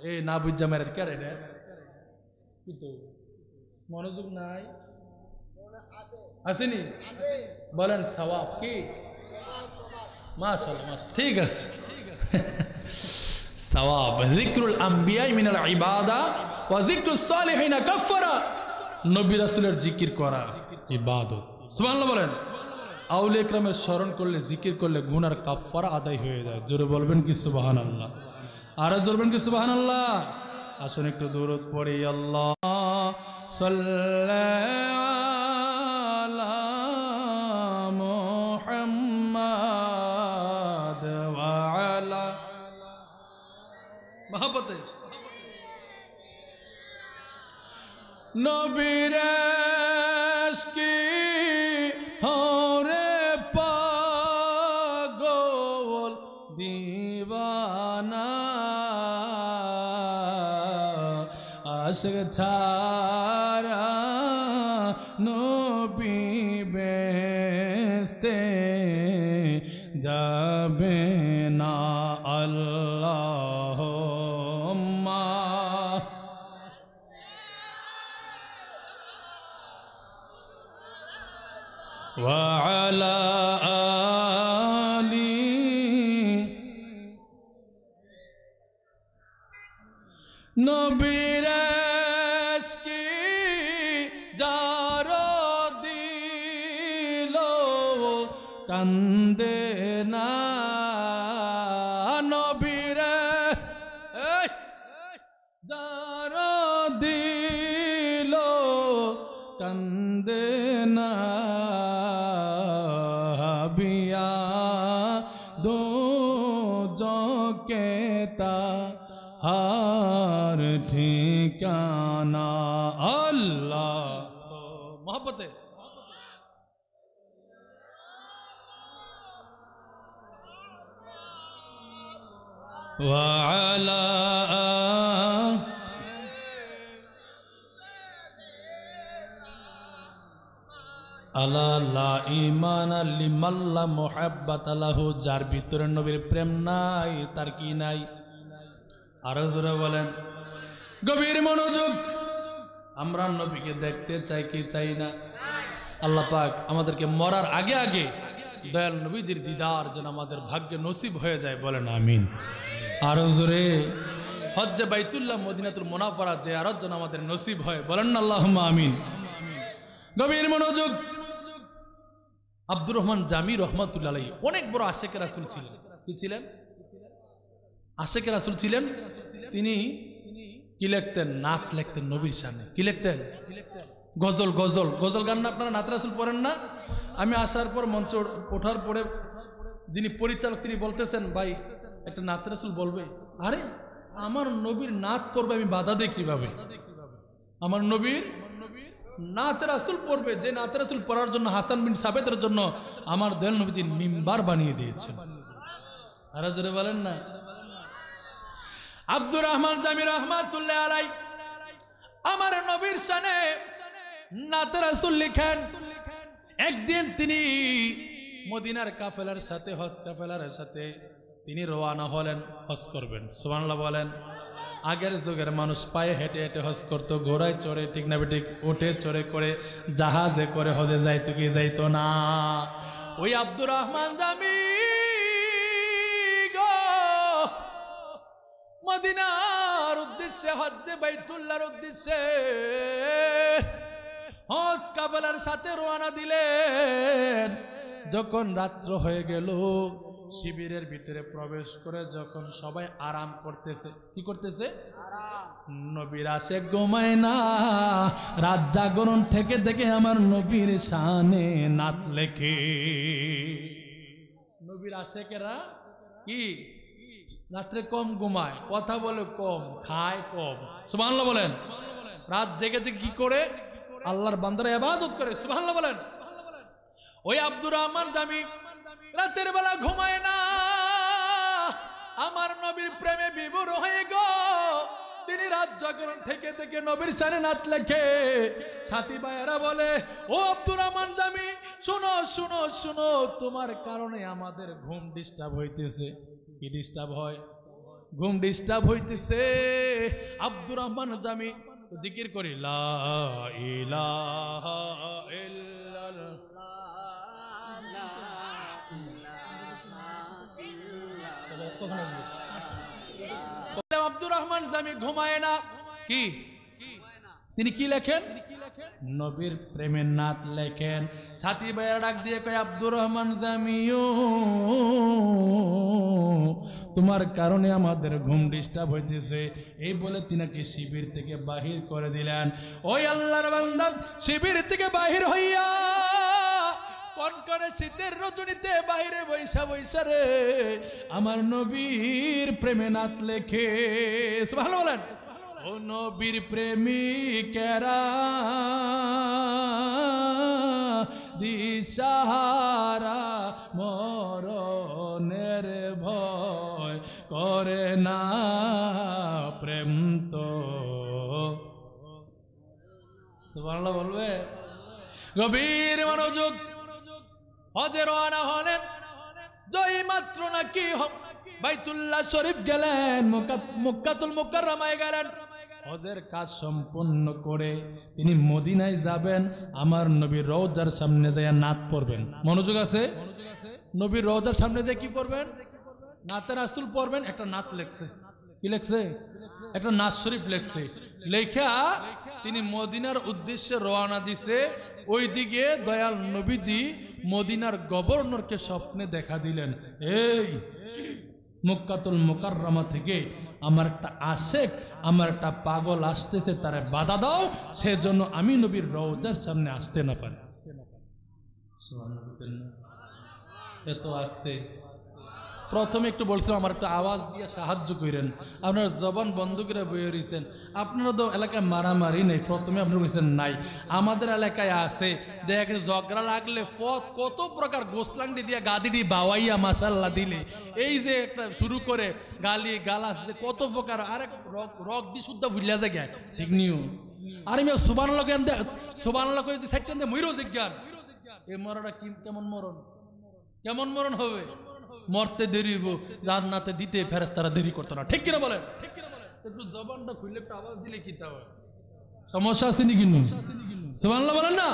এ না বুঝা মেরে কে রে, কিন্তু মনোযোগ নাই, আসেনি? বলেন সওয়াব কি? মাশাআল্লাহ, ঠিক আছে। সওয়াব যিকরুল আম্বিয়া মিনাল ইবাদা ওয়া যিকরুস সালিহিনা কাফারা। নবী রাসূলের জিকির করা ইবাদত। সুবহানাল্লাহ বলেন। আউলিয়া ইকরামের স্মরণ করলে, জিকির করলে গুনার কাফারা আদায় হয়ে যায়। জোরে বলবেন কি সুবহানাল্লাহ? আর জোরে বলবেন কি সুবহানাল্লাহ? আসুন একটু দরুদ পড়ি। আল্লাহ সাল্লাল্লাহু আলা মুহাম্মাদ ওয়া আলা মহব্বতে নবীর ইশকে হরে পাগল দিওয়ানা আশিক ছাড়া নবী বেহেশতে যাবে না। আল্লাহুম্মা ওয়া আলা আলি নবীর ইশকে যার দিল কান্দে না। নবীর যার দিল কান্দে না। বিয়া দো জকেতা হার ঠিকানা। আল্লাহ মোহব্বতে ওয়া আলা আলা লা ঈমান লিমাল্লা মুহাব্বাত লাহু। যার ভিতরে নবীর প্রেম নাই তার কি নাই? আরো জোরে বলেন। গভীর মনোযোগ। আমরা নবীকে দেখতে চাই কি চাই না? আল্লাহ পাক আমাদেরকে মরার আগে আগে দয়াল নবীজির দিদার যেন আমাদের ভাগ্যে নসিব হয়ে যায়, বলেন আমিন। আরো জোরে। হজ্জে বাইতুল্লাহ মদিনাতুল মুনাওয়ারা জিয়ারত যেন আমাদের নসিব হয়, বলেন না আল্লাহুম্মা আমিন। গভীর মনোযোগ। আব্দুর রহমান জামি রহমাতুল্লাহ আলাইহি অনেক বড় আশেকে রাসূল ছিলেন। কি ছিলেন? আশেকে রাসূল ছিলেন। তিনি কি লিখতেন? নাত লিখতেন নবীর শানে। কি লিখতেন? গজল। গজল গজল গান না? আপনারা নাত রাসূল পড়েন না? আমি আসার পর মঞ্চ ওঠার পরে যিনি পরিচালক তিনি বলতেছেন, ভাই একটা নাত রাসূল বলবে। আরে আমার নবীর নাত পড়বে, আমি বাধা দিই কিভাবে? আমার নবীর নাত রাসূল পড়বে, যে নাত রাসূল পড়ার জন্য হাসান বিন সাবেতের জন্য আমার দয়াল নবীজি মিম্বার বানিয়ে দিয়েছেন। আর জোরে বলেন না। আব্দুর রহমান জামি রহমাতুল্লাহ আলাইহি আমার নবীর শানে নাত রাসূল লিখেন। একদিন তিনি মদিনার কাফেলার সাথে, হজ কাফেলার সাথে তিনি রওনা হলেন, হজ করবেন। সুবহানাল্লাহ বলেন। আগের যুগের মানুষ পায়ে হেঁটে হেঁটে হজ করতো, ঘোড়ায় চড়ে, ঠিক না বেঠিক, উঠে চড়ে করে, জাহাজে করে হজে যাইতো কি যাইতো না? ওই আব্দুর রহমান জামি গো মদিনার উদ্দেশ্যে, হজ্জে বাইতুল্লাহর উদ্দেশ্যে হজ কাফেলার সাথে রওনা দিলেন। যখন রাত্র হয়ে গেল, শিবিরের ভিতরে প্রবেশ করে যখন সবাই আরাম করতেছে, কি করতেছে? নবীর আশিক ঘুমায় না, রাত জাগরণ থেকে দেখে আমার নবীর শানে নাত লেখে। নবীর আশিকেরা কি রাত্রে কম ঘুমায়, কথা বলে কম, খায় কম। সুবহানাল্লাহ বলেন। রাত জেগে জেগে কি করে? আল্লাহর বান্দারা ইবাদত করে। সুবহানাল্লাহ বলেন। ওই আব্দুর রহমান জামি রাতের বেলা ঘুমায় না, আমার নবীর প্রেমে বিভোর হয়ে গো তিনি রাত জাগরণ থেকে থেকে নবীর শানে নাত লেখে। সাথী ভাইয়েরা বলে, ও আব্দুর রহমান জামি, শুনো শুনো শুনো, তোমার কারণে আমাদের ঘুম ডিস্টার্ব হইতেছে। কি ডিস্টার্ব হয়? ঘুম ডিস্টার্ব হইতেছে। আব্দুর রহমান জামি জিকির করি, লা ইলাহা ইল্লাল্লাহ। আব্দুর রহমান জামি ঘুমায় না। কি তিনি কি লেখেন? নবীর প্রেমের নাত লেখেন। সাথী ভাইয়েরা ডাক দিয়ে কয়, আব্দুর রহমান জামিও, তোমার কারণে আমাদের ঘুম ডিস্টার্ব হইতেছে। এই বলে তিনাকে শিবির থেকে বাহির করে দিলেন। ওই আল্লাহর বান্দা শিবির থেকে বাহির হইয়া কনকনে শীতের রজনীতে বাহিরে বৈশা বৈশা রে আমার নবীর প্রেমে নাত লেখে। ভালো বলেন, ও নবীর প্রেমিকেরা দিশাহারা মরণের ভয় করে না প্রেম তো। সুবহানাল্লাহ বলবে। গভীর মনোযোগ। হজে রওনা হলেন, জয় মাত্র নাকি বাইতুল্লাহ শরীফ গেলেন, মক্কাতুল মুকাররমায় গেলেন। হজের কাজ সম্পন্ন করে তিনি মদিনায় যাবেন। আমার নবীর রওজার সামনে যায় নাত পড়বেন। মনোযোগ আছে? নবীর রওজার সামনে দিয়ে কি পড়বেন? নাতে রাসূল পড়বেন। একটা নাত লেখছে। কি লেখছে? একটা নাত শরীফ লেখছে। লেখা তিনি মদিনার উদ্দেশ্যে রওনা দিছে। ওইদিকে দয়াল নবীজি মদিনার গভর্নরকে স্বপ্নে দেখা দিলেন, এই মক্কাতুল মুকাররমা থেকে আমার একটা আশেক, আমার একটা পাগল আসতেছে, তারে বাধা দাও, সেজন্য আমি নবীর রওজার সামনে আসতে না পারি। এত আসতে প্রথমে একটু বলছিলাম আমার একটা আওয়াজ দিয়ে সাহায্য করেন। আপনার জবান বন্ধ করে বয়ে রয়েছেন। আপনারা তো এলাকায় মারামারি নেই, প্রথমে আপনার বলছেন নাই। আমাদের এলাকায় আছে, দেখে ঝগড়া লাগলে পথ কত প্রকার গোসলাংটি দিয়ে গাদিটি বাওয়াইয়া মাশাল্লাহ দিলে, এই যে একটা শুরু করে গালি গালাস কত প্রকার, আরেক রক দিয়ে শুদ্ধ ভুলিয়া যায়, ঠিক নিও। আর আমি সুবহানাল্লাহ সুবহানাল্লাহ কই সাইডটা দিয়ে মইরো জিজ্ঞান, এই মরণটা কি কেমন মরণ? কেমন মরণ হবে? মরতে দেরি হইব, জান্নাতে দিতে ফেরেশতারা দেরি করতো না, ঠিক কিনা বলেন? একটু জবানটা খুললে একটু আওয়াজ দিলে কি তা হয়? সমস্যা আছে নাকি? সুবহানাল্লাহ বলেন না।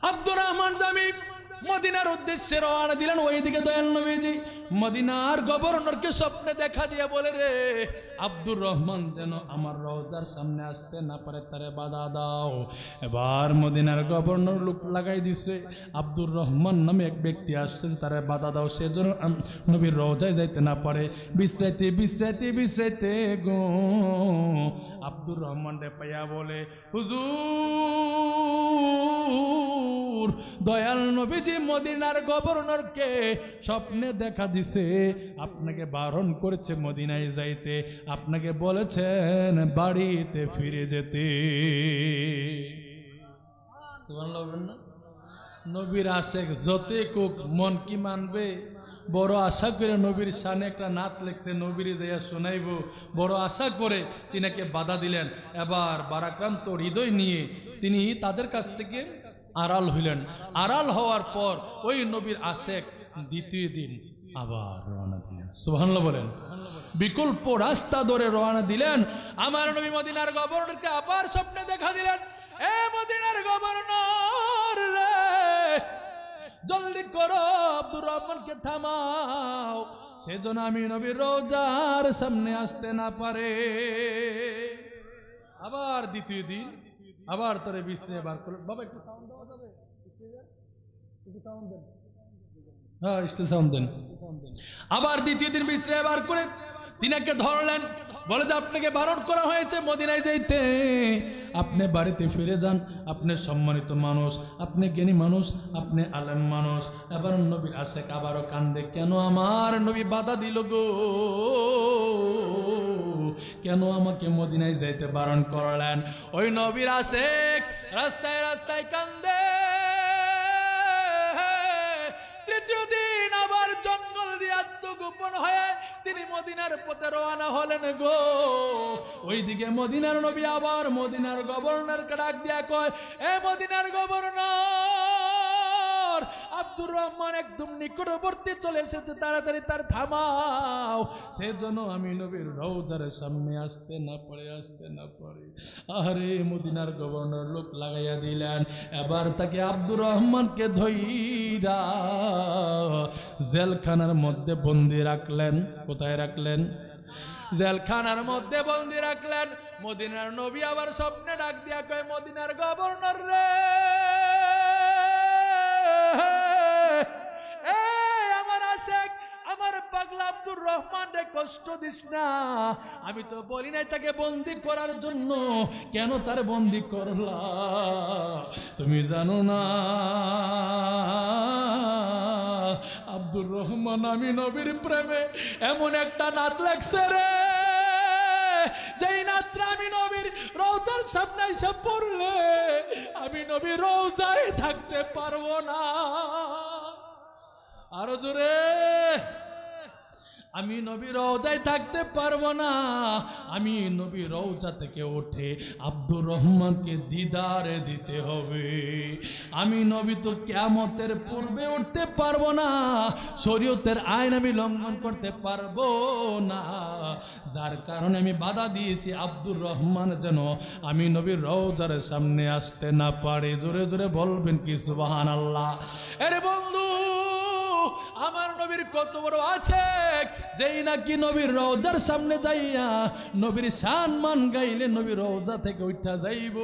আব্দুর রহমান জামি মদিনার উদ্দেশ্যে রওনা দিলেন। ওইদিকে দয়াল নবীজি মদিনার গভর্নরকে স্বপ্নে দেখা দিয়ে বলে, রে আব্দুর রহমান যেন আমার রওজার সামনে আসতে না পারে, তারে বাধা দাও। এবার মদিনার গভর্নর লোক লাগাই দিছে, আব্দুর রহমান নামে এক ব্যক্তি আসছে, তারে বাধা দাও, সেজন্য নবীর রওজায় যাইতে না পারে। বিশ্রাইতে বিশ্রাইতে বিশ্রাইতে গো আব্দুর রহমান রে পাইয়া বলে, হুজুর দয়াল নবীজি মদিনার গভর্নরকে স্বপ্নে দেখা দিছে, আপনাকে বারণ করেছে মদিনায় যাইতে, আপনাকে বলেছেন বাড়িতে ফিরে যেতে। নবীর আশেক যতে কুক মন কি মানবে? বড় আশা করে নবীর শানে একটা নাত লিখছে, নবীর যাইয়া শোনাইব, বড় আশা করে তিনাকে বাধা দিলেন। এবার বারাক্রান্ত হৃদয় নিয়ে তিনি তাদের কাছ থেকে আড়াল হইলেন। আড়াল হওয়ার পর ওই নবীর আশেক দ্বিতীয় দিন আবার রওনা দিলেন। সুবহানাল্লাহ বলেন। বিকল্প রাস্তা ধরে রওনা দিলেন। আমার নবী মদিনার গভর্নরকে আবার স্বপ্নে দেখা দিলেন, এ মদিনার গভর্নর রে, জলদি করো আব্দুর রহমানকে থামাও, সেজন্য আমি নবীর রওজার সামনে আসতে না পারে। আবার দ্বিতীয় দিন আবার তোরে বিশ্রে বার করলেন। বাবা একটু সাউন্ড দেওয়া যাবে? একটু সাউন্ড দেন। হ্যাঁ, স্টে সাউন্ড দেন। আবার দ্বিতীয় দিন বিশ্রে বার করে তিনাকে ধরলেন, বলে যে আপনাকে বারণ করা হয়েছে মদিনায় যাইতে, আপনি বাড়িতে ফিরে যান, আপনি সম্মানিত মানুষ, আপনি জ্ঞানী মানুষ, আপনি আলেম মানুষ। এবার নবীর আশেক আবারও কান্দে, কেন আমার নবী বাধা দিল গো, কেন আমাকে মদিনায় যাইতে বারণ করলেন? ওই নবীর আশেক রাস্তায় রাস্তায় কান্দে। তৃতীয় দিন আবার জঙ্গল দিয়ে আত্মগোপন সমর্পণ হয়ে তিনি মদিনার পথে রওনা হলেন গো। ওইদিকে মদিনার নবী আবার মদিনার গভর্নরকে ডাক দিয়া কয়, এ মদিনার গভর্নর, আব্দুর রহমান একদম নিকটবর্তী চলে এসেছে, তাড়াতাড়ি তার থামাও, সেজন্য আমি নবীর রওজার সামনে আসতে না পারে। আরে মদিনার গভর্নর লোক লাগাইয়া দিলেন। এবার তাকে আব্দুর রহমানকে ধইরা জেলখানার মধ্যে বন্দি রাখলেন। কোথায় রাখলেন? জেলখানার মধ্যে বন্দি রাখলেন। মদিনার নবী আবার স্বপ্নে ডাক দিয়া কয়, মদিনার গভর্নর রে, আমার আশেক, আমার পাগলা আব্দুর রহমান রে কষ্ট দিস না। আমি তো বলি নাই তাকে বন্দি করার জন্য, কেন তার বন্দি করলা? তুমি জানো না আব্দুর রহমান আমি নবীর প্রেমে এমন একটা নাত লাগছে রে, যেই নাতটা আমি নবীর রওজার সামনে এসে পড়লে আমি নবীর রওজায় থাকতে পারবো না। আরো জোরে, আমি নবী রওজায় থাকতে পারবো না। আমি নবী রওজা থেকে উঠে আব্দুর রহমানকে দিদারে দিতে হবে। আমি নবী তো কিয়ামতের পূর্বে উঠতে পারবো না, শরীয়তের আইন আমি লঙ্ঘন করতে পারবো না, যার কারণে আমি বাধা দিয়েছি আব্দুর রহমান যেন আমি নবীর রওজার সামনে আসতে না পারে। জোরে জোরে বলবেন কি সুবহানাল্লাহ। আরে বন্ধু, আমার নবীর কত বড় আছে, যেই নাকি নবীর রওজার সামনে যাইয়া নবীর সম্মান গাইলে নবীর রওজা থেকে উঠা যাইব।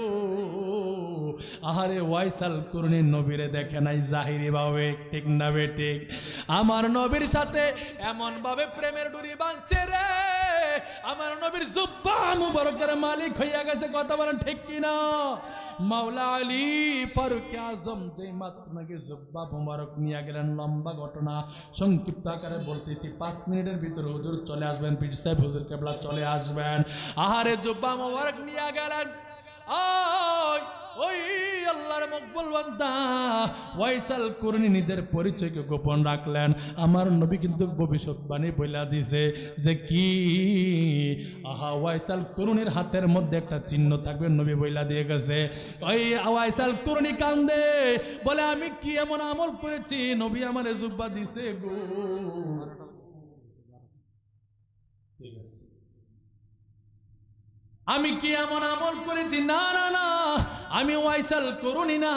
আহারে ওয়াইসাল কুরনি নবীরে দেখে নাই জাহিরি ভাবে, ঠিক না বেঠিক? আমার নবীর সাথে এমন ভাবে প্রেমের ডুরি বাঁধছে রে, আমার নবীর জুব্বা মুবারকের মালিক হইয়া গেছে। কথা বলেন ঠিক কিনা? মাওলা আলী ফারুক আজম যে মাত্র নাকি জুব্বা মুবারক নিয়ে গেলেন, লম্বা ঘটনা সংক্ষিপ্ত আকারে বলতেছি, 5 মিনিটের ভিতরে হুজুর চলে আসবেন, পীর সাহেব হুজুর কেবলা চলে আসবেন। আহারে জুব্বা মুবারক নিয়ে গেলেন। ওই আল্লাহর মকবুল বান্দা ওয়াইসাল কুরনি নিজের পরিচয়কে গোপন রাখলেন। আমার নবী কিন্তু ভবিষ্যৎবাণী বইলা দিছে যে কি, আহা ওয়াইসাল কুরনির হাতের মধ্যে একটা চিহ্ন থাকবে, নবী বইলা দিয়ে গেছে। ওই ওয়াইসাল কুরনি কান্দে, বলে আমি কি এমন আমল করেছি নবী আমারে জুব্বা দিছে গো। ঠিক আছে, আমি কি এমন আমল করেছি? না না না, আমি ওয়াইসাল কুরনি না।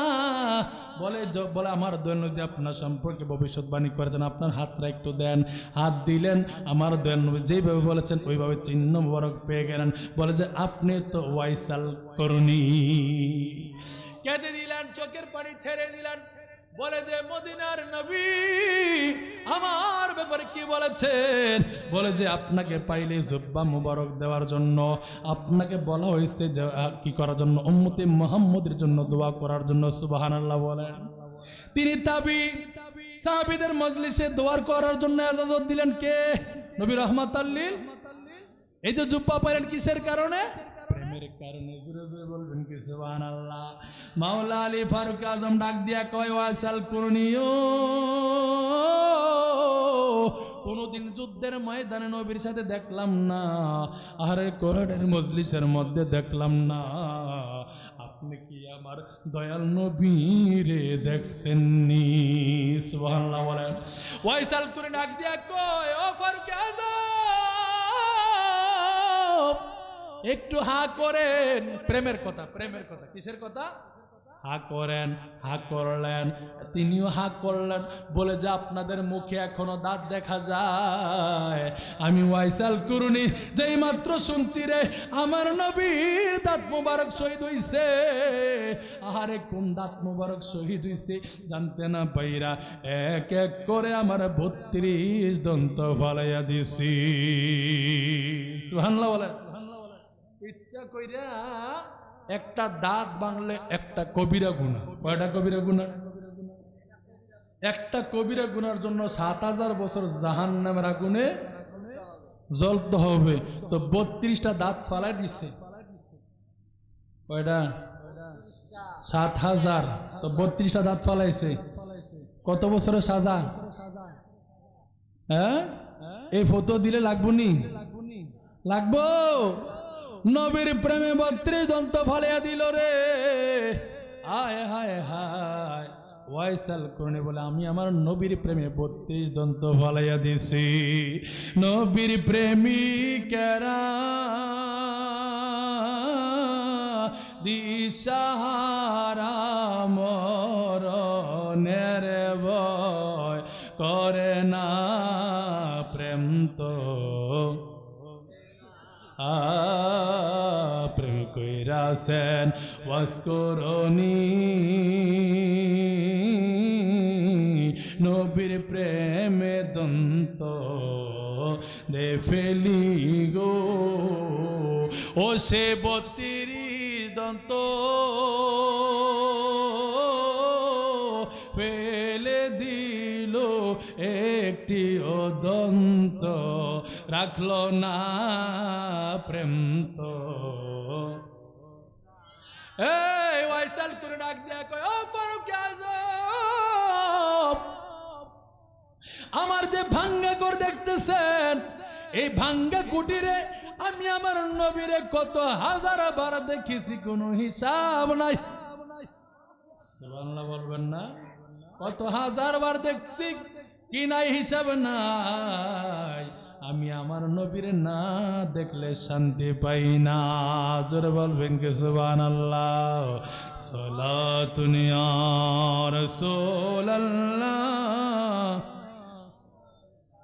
বলে আমার দয়ানবী আপনার সম্পর্কে ভবিষ্যৎবাণী করেছেন, আপনার হাতটা একটু দেন। হাত দিলেন, আমার দয়ানবী যেইভাবে বলেছেন ওইভাবে চিহ্ন মুবারক পেয়ে গেলেন। বলে যে আপনি তো ওয়াইসাল কুরনি। কেঁদে দিলেন, চোখের পানি ছেড়ে দিলেন। বলে যে মদিনার নবী আমার ব্যাপারে কি বলেছেন? বলে যে আপনাকে পাইলে জুব্বা মুবারক দেওয়ার জন্য, আপনাকে বলা হয়েছে যে কি করার জন্য? উম্মতে মুহাম্মদের জন্য দোয়া করার জন্য। সুবহানাল্লাহ বলেন। তিনি সাহাবীদের মজলিসে দোয়া করার জন্য ইজাজত দিলেন কে? নবী রাহমাতাল লিল। এই যে জুব্বা পাইলেন কিসের কারণে? প্রেমের কারণে। জোরে জোরে বলবেন কি সুবহানাল্লাহ। মাওলা আলী ফারুক আজম ডাক দিয়া কয়, ওয়াইসাল কুরনিও, কোনদিন যুদ্ধের ময়দানে নবীর সাথে দেখলাম না, আর কোরআনের মজলিসের মধ্যে দেখলাম না, আপনি কি আমার দয়াল নবীরে দেখছেননি? সুবহানাল্লাহ বলেন। ওয়াইসাল কুরনি ডাক দিয়া কয়, ও ফারুক আজম, একটু হা করেন। প্রেমের কথা, প্রেমের কথা। কিসের কথা? হা করেন। হা করলেন, তিনিও হা করলেন। বলে যে আপনাদের মুখে এখনো দাঁত দেখা যায়। আমি ওয়াইসাল কুরনি যেই মাত্র শুনছি রে আমার নবীর দাঁত মুবারক শহীদ হইছে। আহারে কোন দাঁত মুবারক শহীদ হইছে জানতে না পাইরা এক এক করে আমার 32 দন্ত ফালাইয়া দিছি। সুবহানাল্লাহ বলে। ইচ্ছা কইরা একটা দাঁত ভাঙলে একটা কবিরা গুনাহ। কয়টা কবিরা গুনাহ? একটা কবিরা গুনার জন্য 7000 বছর জাহান্নামের আগুনে জ্বলতে হবে। তো 32টা দাঁত ফালাই দিছে। কয়টা? 7000। তো 32টা দাঁত ফালাইছে। কত বছরের সাজা? হ্যাঁ, এই ফটো দিলে লাগবো নি? লাগবো। নবীর প্রেমে 32 দন্ত ফালিয়া দিল রে। হায় হায় হায়, ওয়াইসাল করনে বলে আমি আমার নবীর প্রেমে 32 দন্ত ফালাইয়া দিছি। নবীর প্রেমিকেরা দিশাহারা মরণের ভয় করে না, প্রেম তো প্রেম কইরাছেন ওয়াসকরণী, নবীর প্রেমে দন্ত দে ফেলি গো। ও সে 32 দন্ত ফেলে দিল, একটি দন্ত রাখলো না, প্রেম তো। এই ওয়াইসাল করে ডাক দিয়া কয়, ও ফারুক আযম, আমার যে ভাঙ্গা ঘর দেখতেছেন, এই ভাঙ্গা কুটিরে আমি আমার নবীরে কত হাজার বার দেখেছি, কোনো হিসাব নাই। সুবহানাল্লাহ বলবেন না? কত হাজার বার দেখছি, কি নাই হিসাব নাই। আমি আমার নবীর না দেখলে শান্তি পাই না। জোরে বলবেন কি সুবহানাল্লাহ? সালাতুন ইয়া রাসূলুল্লাহ,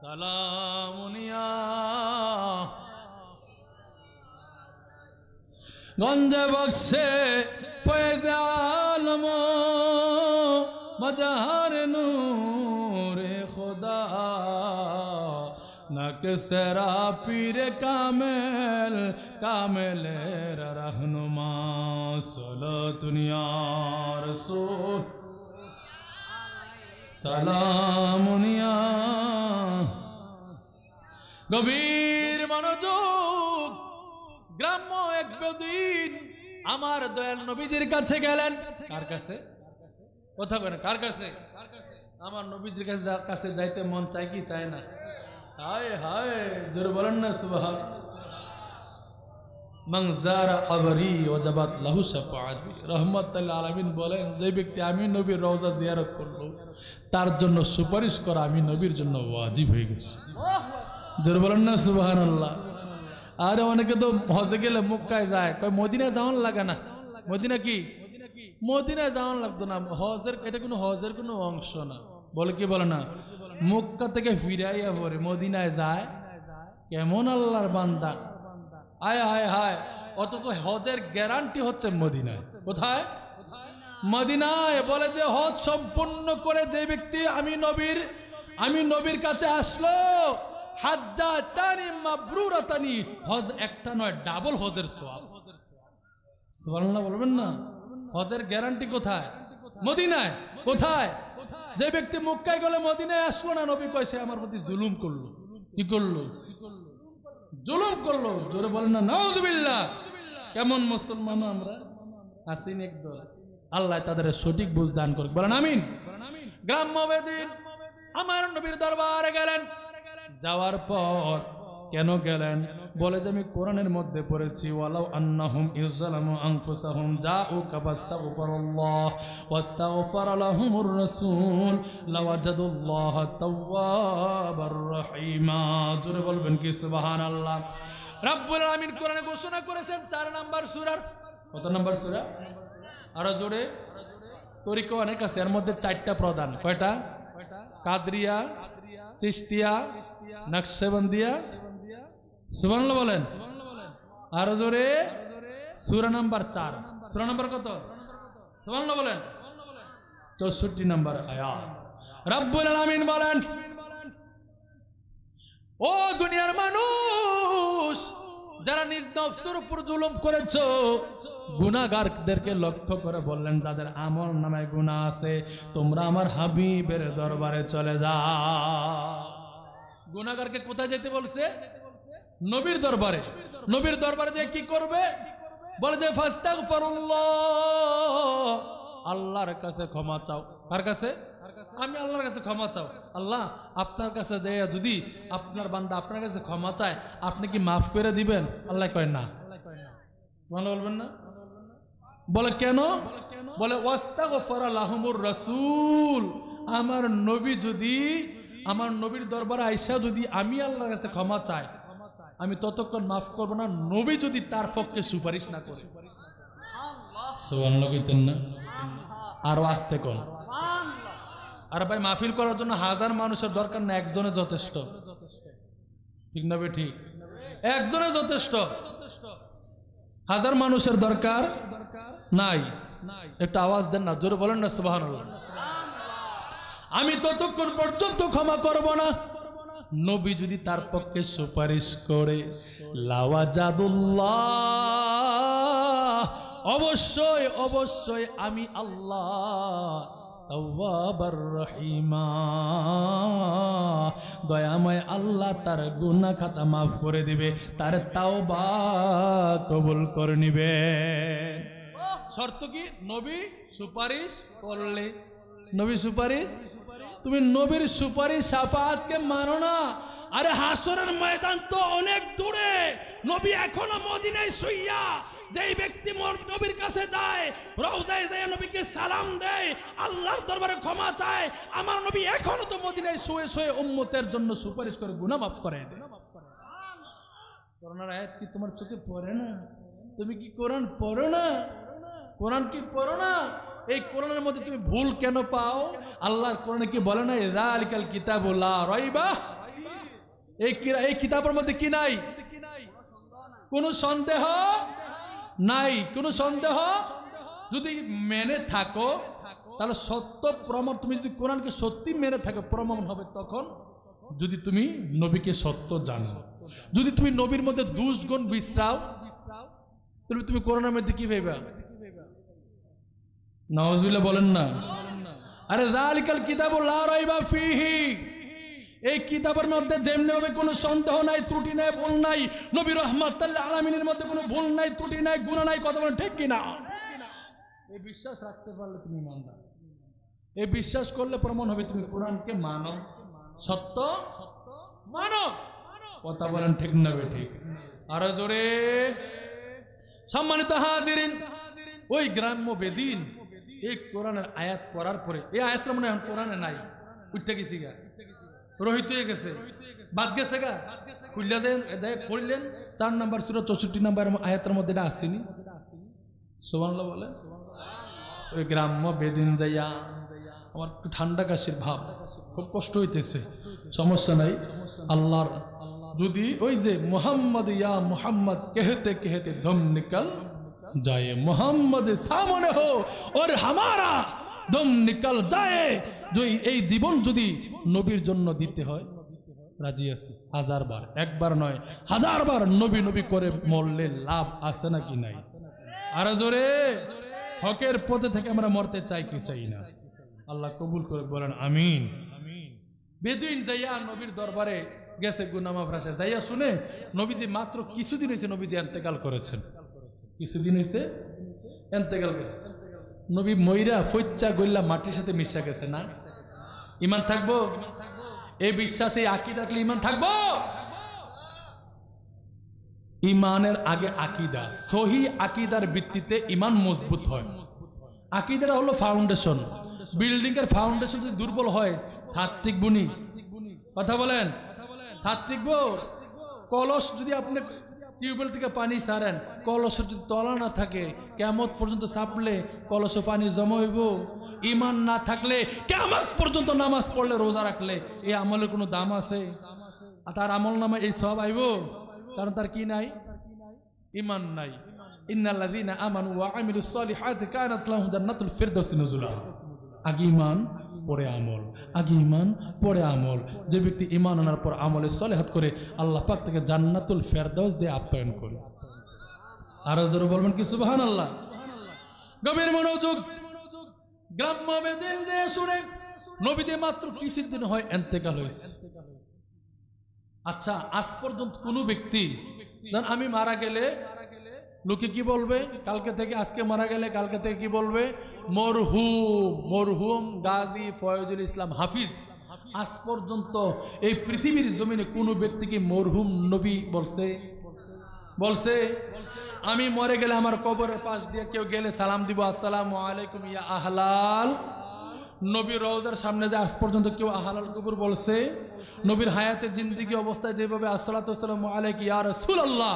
সালামুন ইয়া গঞ্জে বক্সে ফয়েজ আলম মজার নূরে খুদা, নক সেরা পীর কামেল কামেলের রহনুমা। সালাতুন ইয়া রাসূল, সালামুন ইয়া। গভীর মনোযোগ। গ্রাম্য এক বেদুইন আমার দয়াল নবীজির কাছে গেলেন। কার কাছে? কথা বলেন, কার কাছে? আমার নবীজির কাছে যাইতে মন চাই কি চায় না? হায় হায়, জোরে বলেন না সুবহান। মান যারা কবরি ওয়াজাবাত লাহু শাফাআতি। রাহমাতুল আলামিন বলেন, যে ব্যক্তি আমি নবীর রওজা জিয়ারত করলো, তার জন্য সুপারিশ করা আমি নবীর জন্য ওয়াজিব হয়ে গেছে। জোরে বলেন না সুবহানাল্লাহ। আর অনেকে তো হজে গেলে মক্কায় যায়, কয় মদিনায় যাওয়ান লাগে না। মদিনা কি? মদিনায় যাওয়ান লাগতো না। হজের এটা কোনো হজের কোনো অংশ না। বলে কি বলে না? মক্কা থেকে ফিরাইয়া পরে মদিনায় যায়, কেমন আল্লাহর বান্দা। আয় হায় হায়, অথচ হজের গ্যারান্টি হচ্ছে মদিনায়। কোথায়? মদিনায়। বলে যে হজ সম্পূর্ণ করে যে ব্যক্তি আমি নবীর কাছে আসলো, হাজ্জাতানি মাবরুরাতানি, হজ একটা নয়, ডাবল হজের সওয়াব। সুবহানাল্লাহ বলবেন না? হজের গ্যারান্টি কোথায়? মদিনায়। কোথায়? যে ব্যক্তি মক্কায় গেলে মদিনায় আসলো না, নবী কয় সে আমার প্রতি জুলুম করলো। কি করলো? জুলুম করলো। জোরে বলেন না নাউজুবিল্লাহ। কেমন মুসলমান আমরা আছি একদল। আল্লাহ তাদের সঠিক বুঝ দান করুক, বলেন আমিন। গ্রাম্য বেদিন আমার নবীর দরবারে গেলেন। যাওয়ার পর কেন গেলেন? বলে যে আমি কোরআনের মধ্যে পড়েছি, ওয়ালাউ আন্নাহুম ইযলামু আনফুসাহুম জাউকা ফাস্তাগফিরুল্লাহ ওয়াস্তাগফারা লাহুমুর রাসূল লাওয়াজাদুল্লাহা তাওয়াবার রহিমা। জোরে বলবেন কি সুবহানাল্লাহ। রব্বুল আলামিন কোরআনে ঘোষণা করেছেন 4 নম্বর সূরার। কত নম্বর সূরা? আরো জোরে। তরিকা অনেক আছে, এর মধ্যে 4টা প্রধান। কয়টা? কাদরিয়া, চিশতিয়া, নকশবন্দিয়া। সুবহানাল্লাহ বলেন। আরো জোরে। সূরা নাম্বার 4। সূরা নাম্বার কত? সুবহানাল্লাহ বলেন। 64 নম্বর আয়াত। রব্বুল আলামিন বলেন, ও দুনিয়ার মানুষ, যারা নিজ নফসের উপর জুলুম করেছো, গুনাহগারদেরকে লক্ষ্য করে বললেন, যাদের আমল নামায় গুনাহ আছে, তোমরা আমার হাবিবের দরবারে চলে যাও। গুনাহগারকে কোথায় যেতে বলছে? নবীর দরবারে। নবীর দরবারে যে কি করবে? বলে যে ফাস্তাগফিরুল্লাহ, আল্লাহর কাছে ক্ষমা চাও। কার কাছে? আমি আল্লাহর কাছে ক্ষমা চাও, আল্লাহ আপনার কাছে যাইয়া যদি আপনার বান্দা আপনার কাছে ক্ষমা চায় আপনি কি মাফ করে দিবেন? আল্লাহ কয় না। ভালো বলবেন না? বলে কেন? বলে ওয়াস্তাগফারা লাহুমুর রাসূল, আমার নবী যদি আমার নবীর দরবারে আইসা যদি আমি আল্লাহর কাছে ক্ষমা চাই আমি ততক্ষণ মাফ করব না নবী যদি তার পক্ষে সুপারিশ না করে। সুবহানাল্লাহ কইতেন না? আরো আসতে কোন? আর ভাই মাহফিল করার জন্য হাজার মানুষের দরকার না, একজনের যথেষ্ট। ঠিক না ভাই? ঠিক, একজনের যথেষ্ট, হাজার মানুষের দরকার নাই। একটা আওয়াজ দেন না, জোরে বলেন না সুবহানাল্লাহ। আমি ততক্ষণ পর্যন্ত ক্ষমা করব না নবী যদি তার পক্ষে সুপারিশ করে। লাওয়াজাদুল্লাহ, অবশ্যই অবশ্যই আমি আল্লাহ তাওয়াবার রহিমা, দয়াময় আল্লাহ তার গুনাহ খাতা মাফ করে দিবে, তার তাওবা কবুল করে নিবে। শর্ত কি? নবী সুপারিশ করলে। নবী সুপারিশ, তুমি নবীর সুপারিশ শাফাআতকে মানো না। আরে হাসরের ময়দান তো অনেক দূরে, নবী এখনো মদিনায় শুইয়া, যেই ব্যক্তি নবীর কাছে যায় রওজায় যায় নবীকে সালাম দেয় আল্লাহর দরবারে ক্ষমা চায়, আমার নবী এখনো তো মদিনায় শুয়ে শুয়ে উম্মতের জন্য সুপারিশ করে গুনাহ মাফ করে দেয়। কোরআনের আয়াত কি তোমার চোখে পড়ে না? তুমি কি কোরআন পড়ো না? কোরআন কি পড়ো না? এই কোরআনের মধ্যে তুমি ভুল কেন পাও? আল্লাহর কোরআনে কি বলে না যালিকাল কিতাবু লা রাইবা, এই কিতাবের মধ্যে কি নাই? কোন সন্দেহ নাই। কোন সন্দেহ যদি মেনে থাকো তাহলে সত্য প্রমাণ, তুমি যদি কোরআনকে সত্যি মেনে থাকো প্রমাণ হবে তখন যদি তুমি নবীকে সত্য জানো। যদি তুমি নবীর মধ্যে দোষ গুণ বিশ্রাও তাহলে তুমি কোরআনের মধ্যে কি পাইবা? নাউজুবিল্লাহ বলেন না? আরে যালিকাল কিতাবু লা রাইবা ফীহি, এই কিতাবের মধ্যে যেমনি ভাবে কোনো সন্দেহ নাই, ত্রুটি নাই, ভুল নাই, নবী রাহমাতুল আলামিনের মধ্যে কোনো ভুল নাই, ত্রুটি নাই, গুনাহ নাই, কথা বলেন ঠিক কিনা? এই বিশ্বাস রাখতে পারলে তুমি ইমানদার। এই বিশ্বাস করলে প্রমাণ হবে তুমি কোরআনকে মানো, সত্য মানো। কথা বলেন ঠিক না ঠিক? আরো জোরে। সম্মানিত হাজিরিন, ওই গ্রাম্য বেদিন এই কোরআনের আয়াত পড়ার পরে, এই আয়াতটা মনে এখন কোরআনে নাই, উঠতে গেছি গা, রহিত হয়ে গেছে, বাদ গেছে গা, খুললা দেয় পড়লেন 4 নম্বর সূরা 64 নম্বর আয়াতের মধ্যে এটা আসেনি। সুবহানাল্লাহ বলে। ওই গ্রাম্য বেদিন যাইয়া আমার একটু ঠান্ডা কাশির ভাব, খুব কষ্ট হইতেছে, সমস্যা নাই। আল্লাহর যদি ওই যে মোহাম্মদ ইয়া মোহাম্মদ कहते कहते दम निकल जाए, मोहम्मद सामने हो और हमारा दम निकल जाए, जो এই জীবন যদি নবীর জন্য দিতে হয় রাজি আছি। 1000 বার, একবার নয় 1000 বার নবী নবী করে মরলে লাভ আছে নাকি নাই? আর জোরে। হকের পথে থেকে আমরা মরতে চাই কি চাই না? আল্লাহ কবুল করে বলেন আমিন। বেদুইন যাইয়া নবীর দরবারে গেছে গুনাহ মাফ রাশে যাইয়া শুনে নবীজি মাত্র কিছুদিন হয়েছে নবীজি ইন্তেকাল করেছেন, কিছুদিন হয়েছে ইন্তেকাল করেছে। নবী মইরা ফইচ্চা গইল্লা মাটির সাথে মিশা গেছে না? ঈমান থাকবো? এই বিশ্বাস, এই আকীদা থাকলে ঈমান থাকবো। ঈমানের আগে আকীদা, সহি আকীদার ভিত্তিতে ঈমান মজবুত হয়। আকীদাটা হলো ফাউন্ডেশন। বিল্ডিং এর ফাউন্ডেশন যদি দুর্বল হয় ছাদ টিকবো নি? কথা বলেন, ছাদ টিকবো? কলস যদি আপনি টিউবওয়েল থেকে পানি ছাড়েন, কলসের যদি তলা না থাকে কিয়ামত পর্যন্ত চাপলে কলসে পানি জমা হইব? ঈমান না থাকলে কিয়ামত পর্যন্ত নামাজ পড়লে রোজা রাখলে এই আমলের কোনো দাম আছে? তার আমল নামে এই সব আইব? কারণ তার কি নাই? ঈমান নাই। ইন্নাল্লাযীনা আমানু ওয়া আমিলুস সলিহাতি কানাত লাহুম জান্নাতুল ফিরদাউসি নুজুলা। আগে ঈমান পরে আমল, আগে ঈমান পরে আমল। যে ব্যক্তি ঈমান আনার পর আমলে সলিহাত করে আল্লাহ পাক তাকে জান্নাতুল ফিরদাউস দিয়ে আপ্যায়ন করে। আরো জোরে বলবেন কি সুবহানাল্লাহ? গভীর মনোযোগ। গ্রাম্য বেদিন দিয়ে শুনে নবীতে মাত্র কিছুদিন হয় ইন্তেকাল হয়েছে। আচ্ছা, আজ পর্যন্ত কোন ব্যক্তি, আমি মারা গেলে লোকে কি বলবে? কালকে থেকে, আজকে মারা গেলে কালকে থেকে কি বলবে? মরহুম। মরহুম গাজী ফয়জুল ইসলাম হাফিজ। আজ পর্যন্ত এই পৃথিবীর জমিনে কোনো ব্যক্তিকে মরহুম নবী বলছে? বলছে? আমি মরে গেলে আমার কবরের পাশ দিয়ে কেউ গেলে সালাম দিব, আসসালামু আলাইকুম ইয়া আহলাল নবীর রওজার সামনে যে আজ পর্যন্ত কেউ আহলাল কবর বলছে? নবীর হায়াতের জিন্দেগি অবস্থায় যেভাবে আসসালাতু ওয়াসসালামু আলাইকা ইয়া রাসূলুল্লাহ,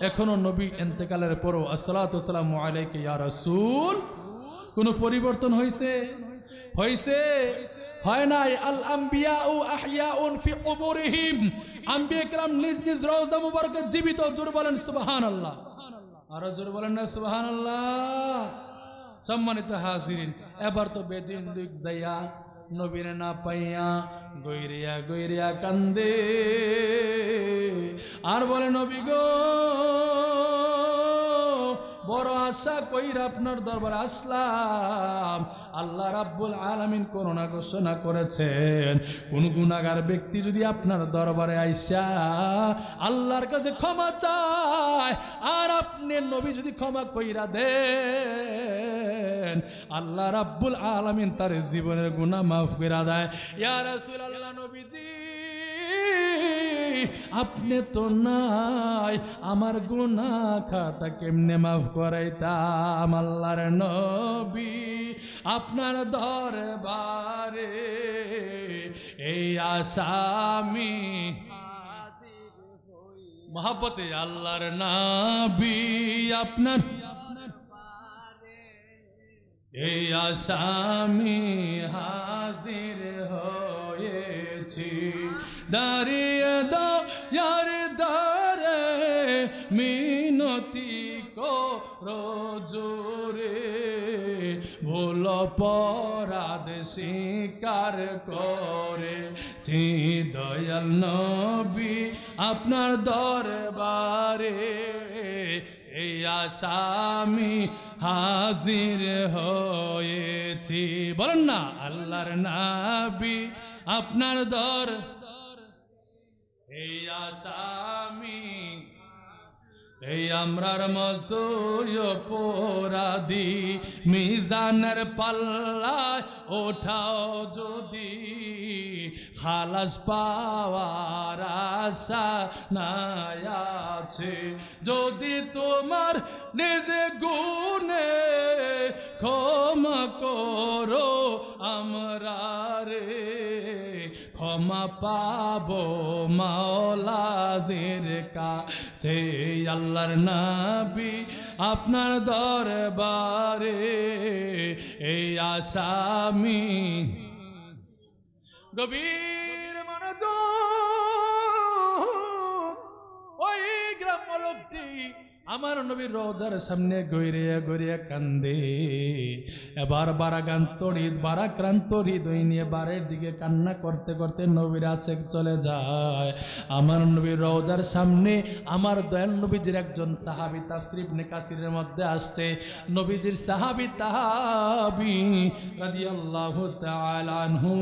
এখনো নবী ইন্তেকালের পরও আসসালাতু ওয়াসসালামু আলাইকা ইয়া রাসূল, কোনো পরিবর্তন হয়েছে? হয়েছে? হয় নাই। আল আম্বিয়াউ আহইয়াউন ফি কুবুরিহিম, আম্বিয়া کرام নিজ নিজ রওজা মুবারকে জীবিত। জোরে বলেন সুবহানাল্লাহ। আরো জোরে বলেন না সুবহানাল্লাহ। সম্মানিত হাজিরিন, এবার তো বেদিন দুই যাইয়া নবীরে না পাইয়া গইরিয়া গইরিয়া কান্দে আর বলে, নবী গো, বড় আশা কইরা আপনার দরবারে আসলাম। আল্লাহ রাব্বুল আলামিন করোনা ঘোষণা করেছেন, কোন গুনাহগার ব্যক্তি যদি আপনার দরবারে আইসা আল্লাহর কাছে ক্ষমা চায় আর আপনি নবী যদি ক্ষমা কইরা দেন, আল্লাহ রাব্বুল আলামিন তার জীবনের গুনাহ মাফ কইরা দেয়। ইয়া রাসূলুল্লাহ, নবীজি আপনি তো নাই, আমার গুনাহ খাতা কেমনে মাফ করাইতাম? আল্লাহর নবী আপনার দরবারে এই আসামি মহব্বতে, আল্লাহর নবী আপনার এই আসামি হাজির হয়েছি। দাঁড়িয়ে দাও ইয়ার দারে মিনতি করো জোরে, ভুল অপরাধ স্বীকার করে দয়াল নবী আপনার দরবারে এই আসামি হাজির হয়েছি। বলেন না, আল্লাহর নবী আপনার দর এই আসামি, এই আমরার মতো অপরাধী মিজানের পাল্লায় ওঠাও যদি, খালাস পাওয়ার আশা নাই আছে। যদি তোমার নিজে গুনে ক্ষমা করো আমরা রে, ক্ষমা পাবো মাওলাজির কাছে। আল্লাহর নবী আপনার দরবারে এই আসামি। গভীর মনোযোগ, ওই গ্রাম্য লোকটি আমার নবীর রওজার সামনে গইরিয়া গইরিয়া কান্দে। এবার বারাক্রান্ত হৃদয় নিয়ে বাড়ির দিকে কান্না করতে করতে নবীর আশেক চলে যায়। আমার নবীর রওজার সামনে আমার দয়াল নবীজির একজন সাহাবী তাফসীর ইবনে কাসিরের মধ্যে আসছে। নবীজির সাহাবী রাদিয়াল্লাহু তাআলা আনহু,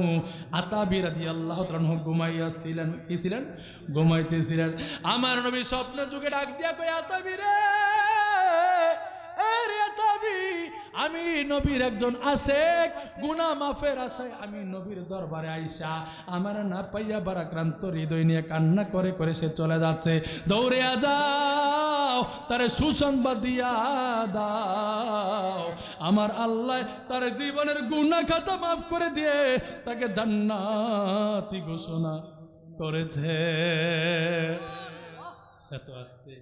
আতাবী রাদিয়াল্লাহু তাআলা আনহু ঘুমাইয়াছিলেন। কি ছিলেন? ঘুমাইতেছিলেন। আমার নবী স্বপ্ন যুগে ডাক দিয়া কই, আতাবী রে, আমি নবীর একজন আশেক, গুনাহ মাফের আশায় আমি নবীর দরবারে আইসা আমার না পাইয়া বারাক্রান্ত হৃদয় নিয়ে কান্না করে করে সে চলে যাচ্ছে। দৌড়ে যাও, তারে সুসংবাদ দিয়া দাও, আমার আল্লাহ তার জীবনের গুনাহ খাতা মাফ করে দিয়ে তাকে জান্নাতি ঘোষণা করেছে। এত আস্তে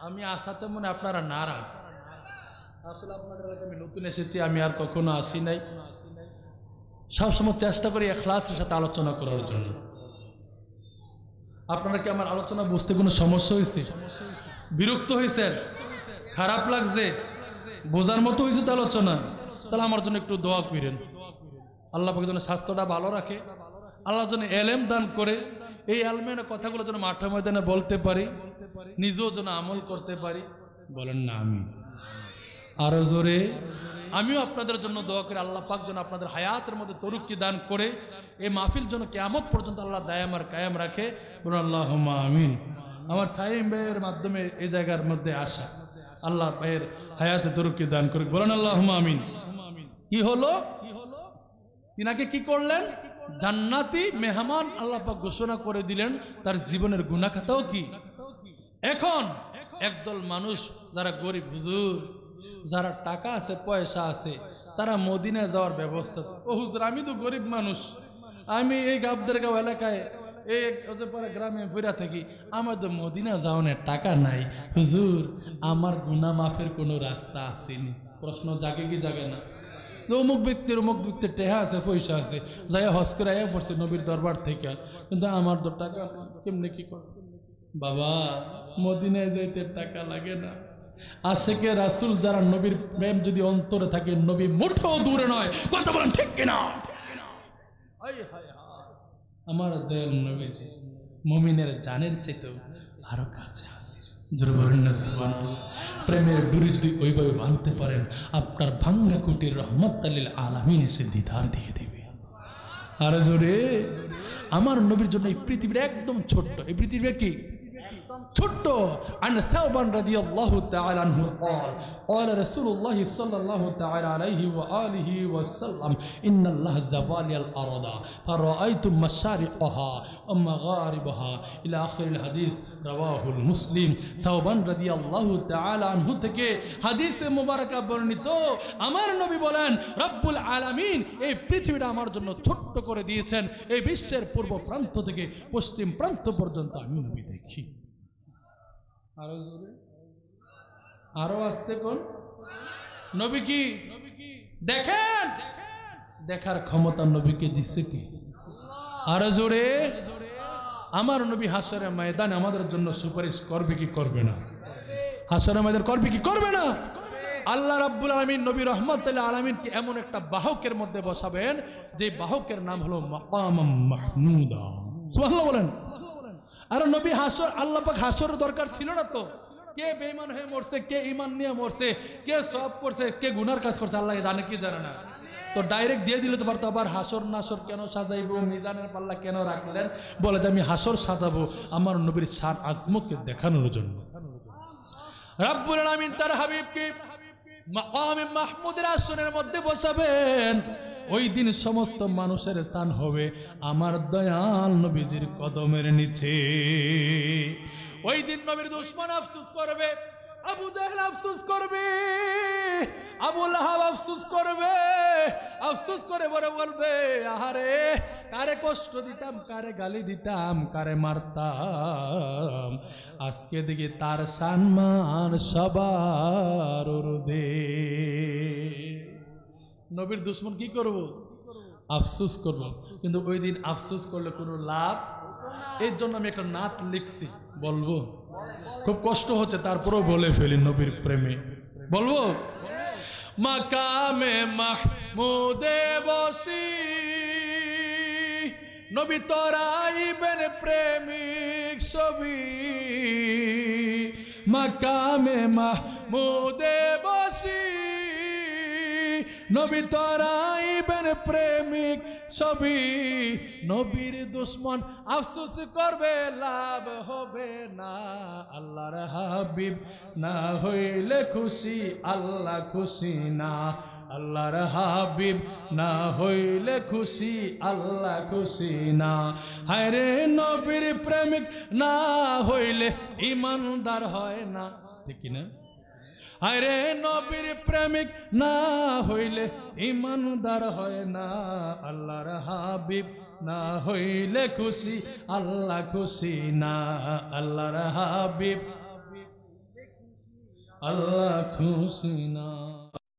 আমি আসাতে মনে আপনারা নারাজ। আসলে আপনাদের এলাকায় আমি নতুন এসেছি, আমি আর কখনো আসি নাই। সবসময় চেষ্টা করি ইখলাসের সাথে আলোচনা করার জন্য। আপনারা কি আমার আলোচনা বুঝতে কোনো সমস্যা হয়েছে? বিরক্ত হয়েছেন? খারাপ লাগছে? বোঝার মতো হয়েছে তো আলোচনা? তাহলে আমার জন্য একটু দোয়া করেন। আল্লাহ পাকের জন্য স্বাস্থ্যটা ভালো রাখে, আল্লাহর জন্য এলেম দান করে, এই এলমের কথাগুলো যেন মাঠে ময়দানে বলতে পারি, নিজেও যেন আমল করতে পারি। বলেন না আমি আরো জোরে। আমিও আপনাদের জন্য দোয়া করি, আল্লাহ পাক যেন আপনাদের হায়াতের মধ্যে তরুক্কি দান করে এই মাহফিল যেন কিয়ামত পর্যন্ত আল্লাহ দায়াম আর কায়াম রাখে। বলুন আল্লাহুম্মা আমিন। আমার সাইম ভাইয়ের মাধ্যমে এই জায়গার মধ্যে আসা, আল্লাহ ভাইয়ের হায়াতে তরুকি দান করুক, বলেন আল্লাহুম্মা আমিন। কি হলো? তিনাকে কি করলেন? জান্নাতি মেহমান আল্লাহ পাক ঘোষণা করে দিলেন, তার জীবনের গুনাহ খাতাও কি। এখন একদল মানুষ যারা গরিব হুজুর, যারা টাকা আছে পয়সা আছে, তারা মদিনায় যাওয়ার ব্যবস্থা। ও হুজুর, আমি তো গরিব মানুষ, আমি এই গাবদেরগাঁও এলাকায় এই গ্রামে ফিরা থাকি, আমার তো মদিনা যাওয়ার টাকা নাই। হুজুর, আমার গুনাহ মাফের কোনো রাস্তা আসেনি। প্রশ্ন জাগে কি জাগে না? অমুক ব্যক্তির টেহা আছে, পয়সা আছে, যাই হজ করে আয়া পড়ছে নবীর দরবার থেকে, কিন্তু আমার তো টাকা কেমনে কি করে? বাবা, মদিনায় যাইতে টাকা লাগে না। আশেকে রাসূল যারা, নবীর প্রেম যদি অন্তরে থাকে, নবী মুঠো দূরে নয়। কথা বলেন ঠিক কিনা? আমার দয়াল নবীজি মুমিনের জানের চাইতেও আরো কাছে আসে। প্রেমের ডুরি যদি ওইভাবে বাঁধতে পারেন, আপনার ভাঙ্গা কুটির রহমতুল লিল আলামিন এসে দিদার দিয়ে দিবে। আরে জোরে, আমার নবীর জন্য এই পৃথিবীটা একদম ছোট্ট। এই পৃথিবীটা কি ছোট্ট। আন সাওবান রাদিয়াল্লাহু তাআলা আনহু قال قال رسول الله صلى الله تعالى عليه واله وسلم ان الله زوال الارض فرايت مشارقها ومغاربها الى اخر الحديث رواه المسلم। সাওবান রাদিয়াল্লাহু তাআলা আনহু থেকে হাদিসে মুবারাকা বর্ণিত, আমার নবী বলেন, রব্বুল আলামিন এই পৃথিবীটা আমার জন্য ছোট্ট করে দিয়েছেন। এই বিশ্বের পূর্ব প্রান্ত থেকে পশ্চিম প্রান্ত পর্যন্ত আমি নবী দেখি। আরো জোরে, আরো আসতে কোন নবী কি দেখেন? দেখার ক্ষমতা নবীকে দিছে কি? আরো জোরে, আমার নবী হাসরের ময়দানে আমাদের জন্য সুপারিশ করবে কি করবে না? হাসরের ময়দানে করবে কি করবে না? আল্লাহ রাব্বুল আলামিন নবী রহমাতুল আলামিনকে এমন একটা বাহকের মধ্যে বসাবেন, যে বাহকের নাম হলো মাকাম মাহমুদা। সুবহানাল্লাহ বলেন। আর নবী হাসর, আল্লাহ পাক হাসরের দরকার ছিল না তো। কে বেঈমান হয়ে মরছে, কে ঈমান নিয়ে মরছে, কে সব করছে, কে গুনার কাজ করছে, আল্লাহ জানে কি জানে না? তো ডাইরেক্ট দিয়ে দিলে তো পারতো। আবার হাসর নাসর কেন সাজাইবো, মিজানের পাল্লা কেন রাখলেন? বলে যে আমি হাসর সাজাবো আমার নবীর শান আজমতকে দেখানোর জন্য। রব্বুল আলামিন তার হাবিবকে মাকামে মাহমুদের আসনের মধ্যে বসাবেন। ওই দিন সমস্ত মানুষের স্থান হবে আমার দয়াল নবীজির কদমের নিচে। ওই দিন নবীর দুশমন আফসোস করবে, আবু জাহেল আফসোস করবে, আবু লাহাব আফসোস করবে। আফসোস করে বলে বলবে, আহারে, কারে কষ্ট দিতাম, কারে গালি দিতাম, কারে মারতাম, আজকে দেখি তার সম্মান সবার উর্ধ্বে। নবীর দুশমন কি করব? আফসোস করব। কিন্তু ওই দিন আফসোস করলে কোনো লাভ। এর জন্য আমি একটা নাত লিখছি, বলবো? খুব কষ্ট হচ্ছে, তারপরেও বলে ফেলি নবীর প্রেমে। বলবো? মাকামে মাহমুদে বসি নবী তরাইবেন প্রেমিক ছবি। মাকামে মাহমুদে বসি নবী তরাইবেন প্রেমিক ছবি। নবীর দুশমন আফসোস করবে, লাভ হবে না। আল্লাহর হাবিব না হইলে খুশি, আল্লাহ খুশি না। আল্লাহর হাবিব না হইলে খুশি, আল্লাহ খুশি না। হায় রে, নবীর প্রেমিক না হইলে ইমানদার হয় না। ঠিক না? আরে নবীর প্রেমিক না হইলে ইমানদার হয় না। আল্লাহর হাবিব না হইলে খুশি, আল্লাহ খুশি না। আল্লাহর হাবিব আল্লাহ খুশি না।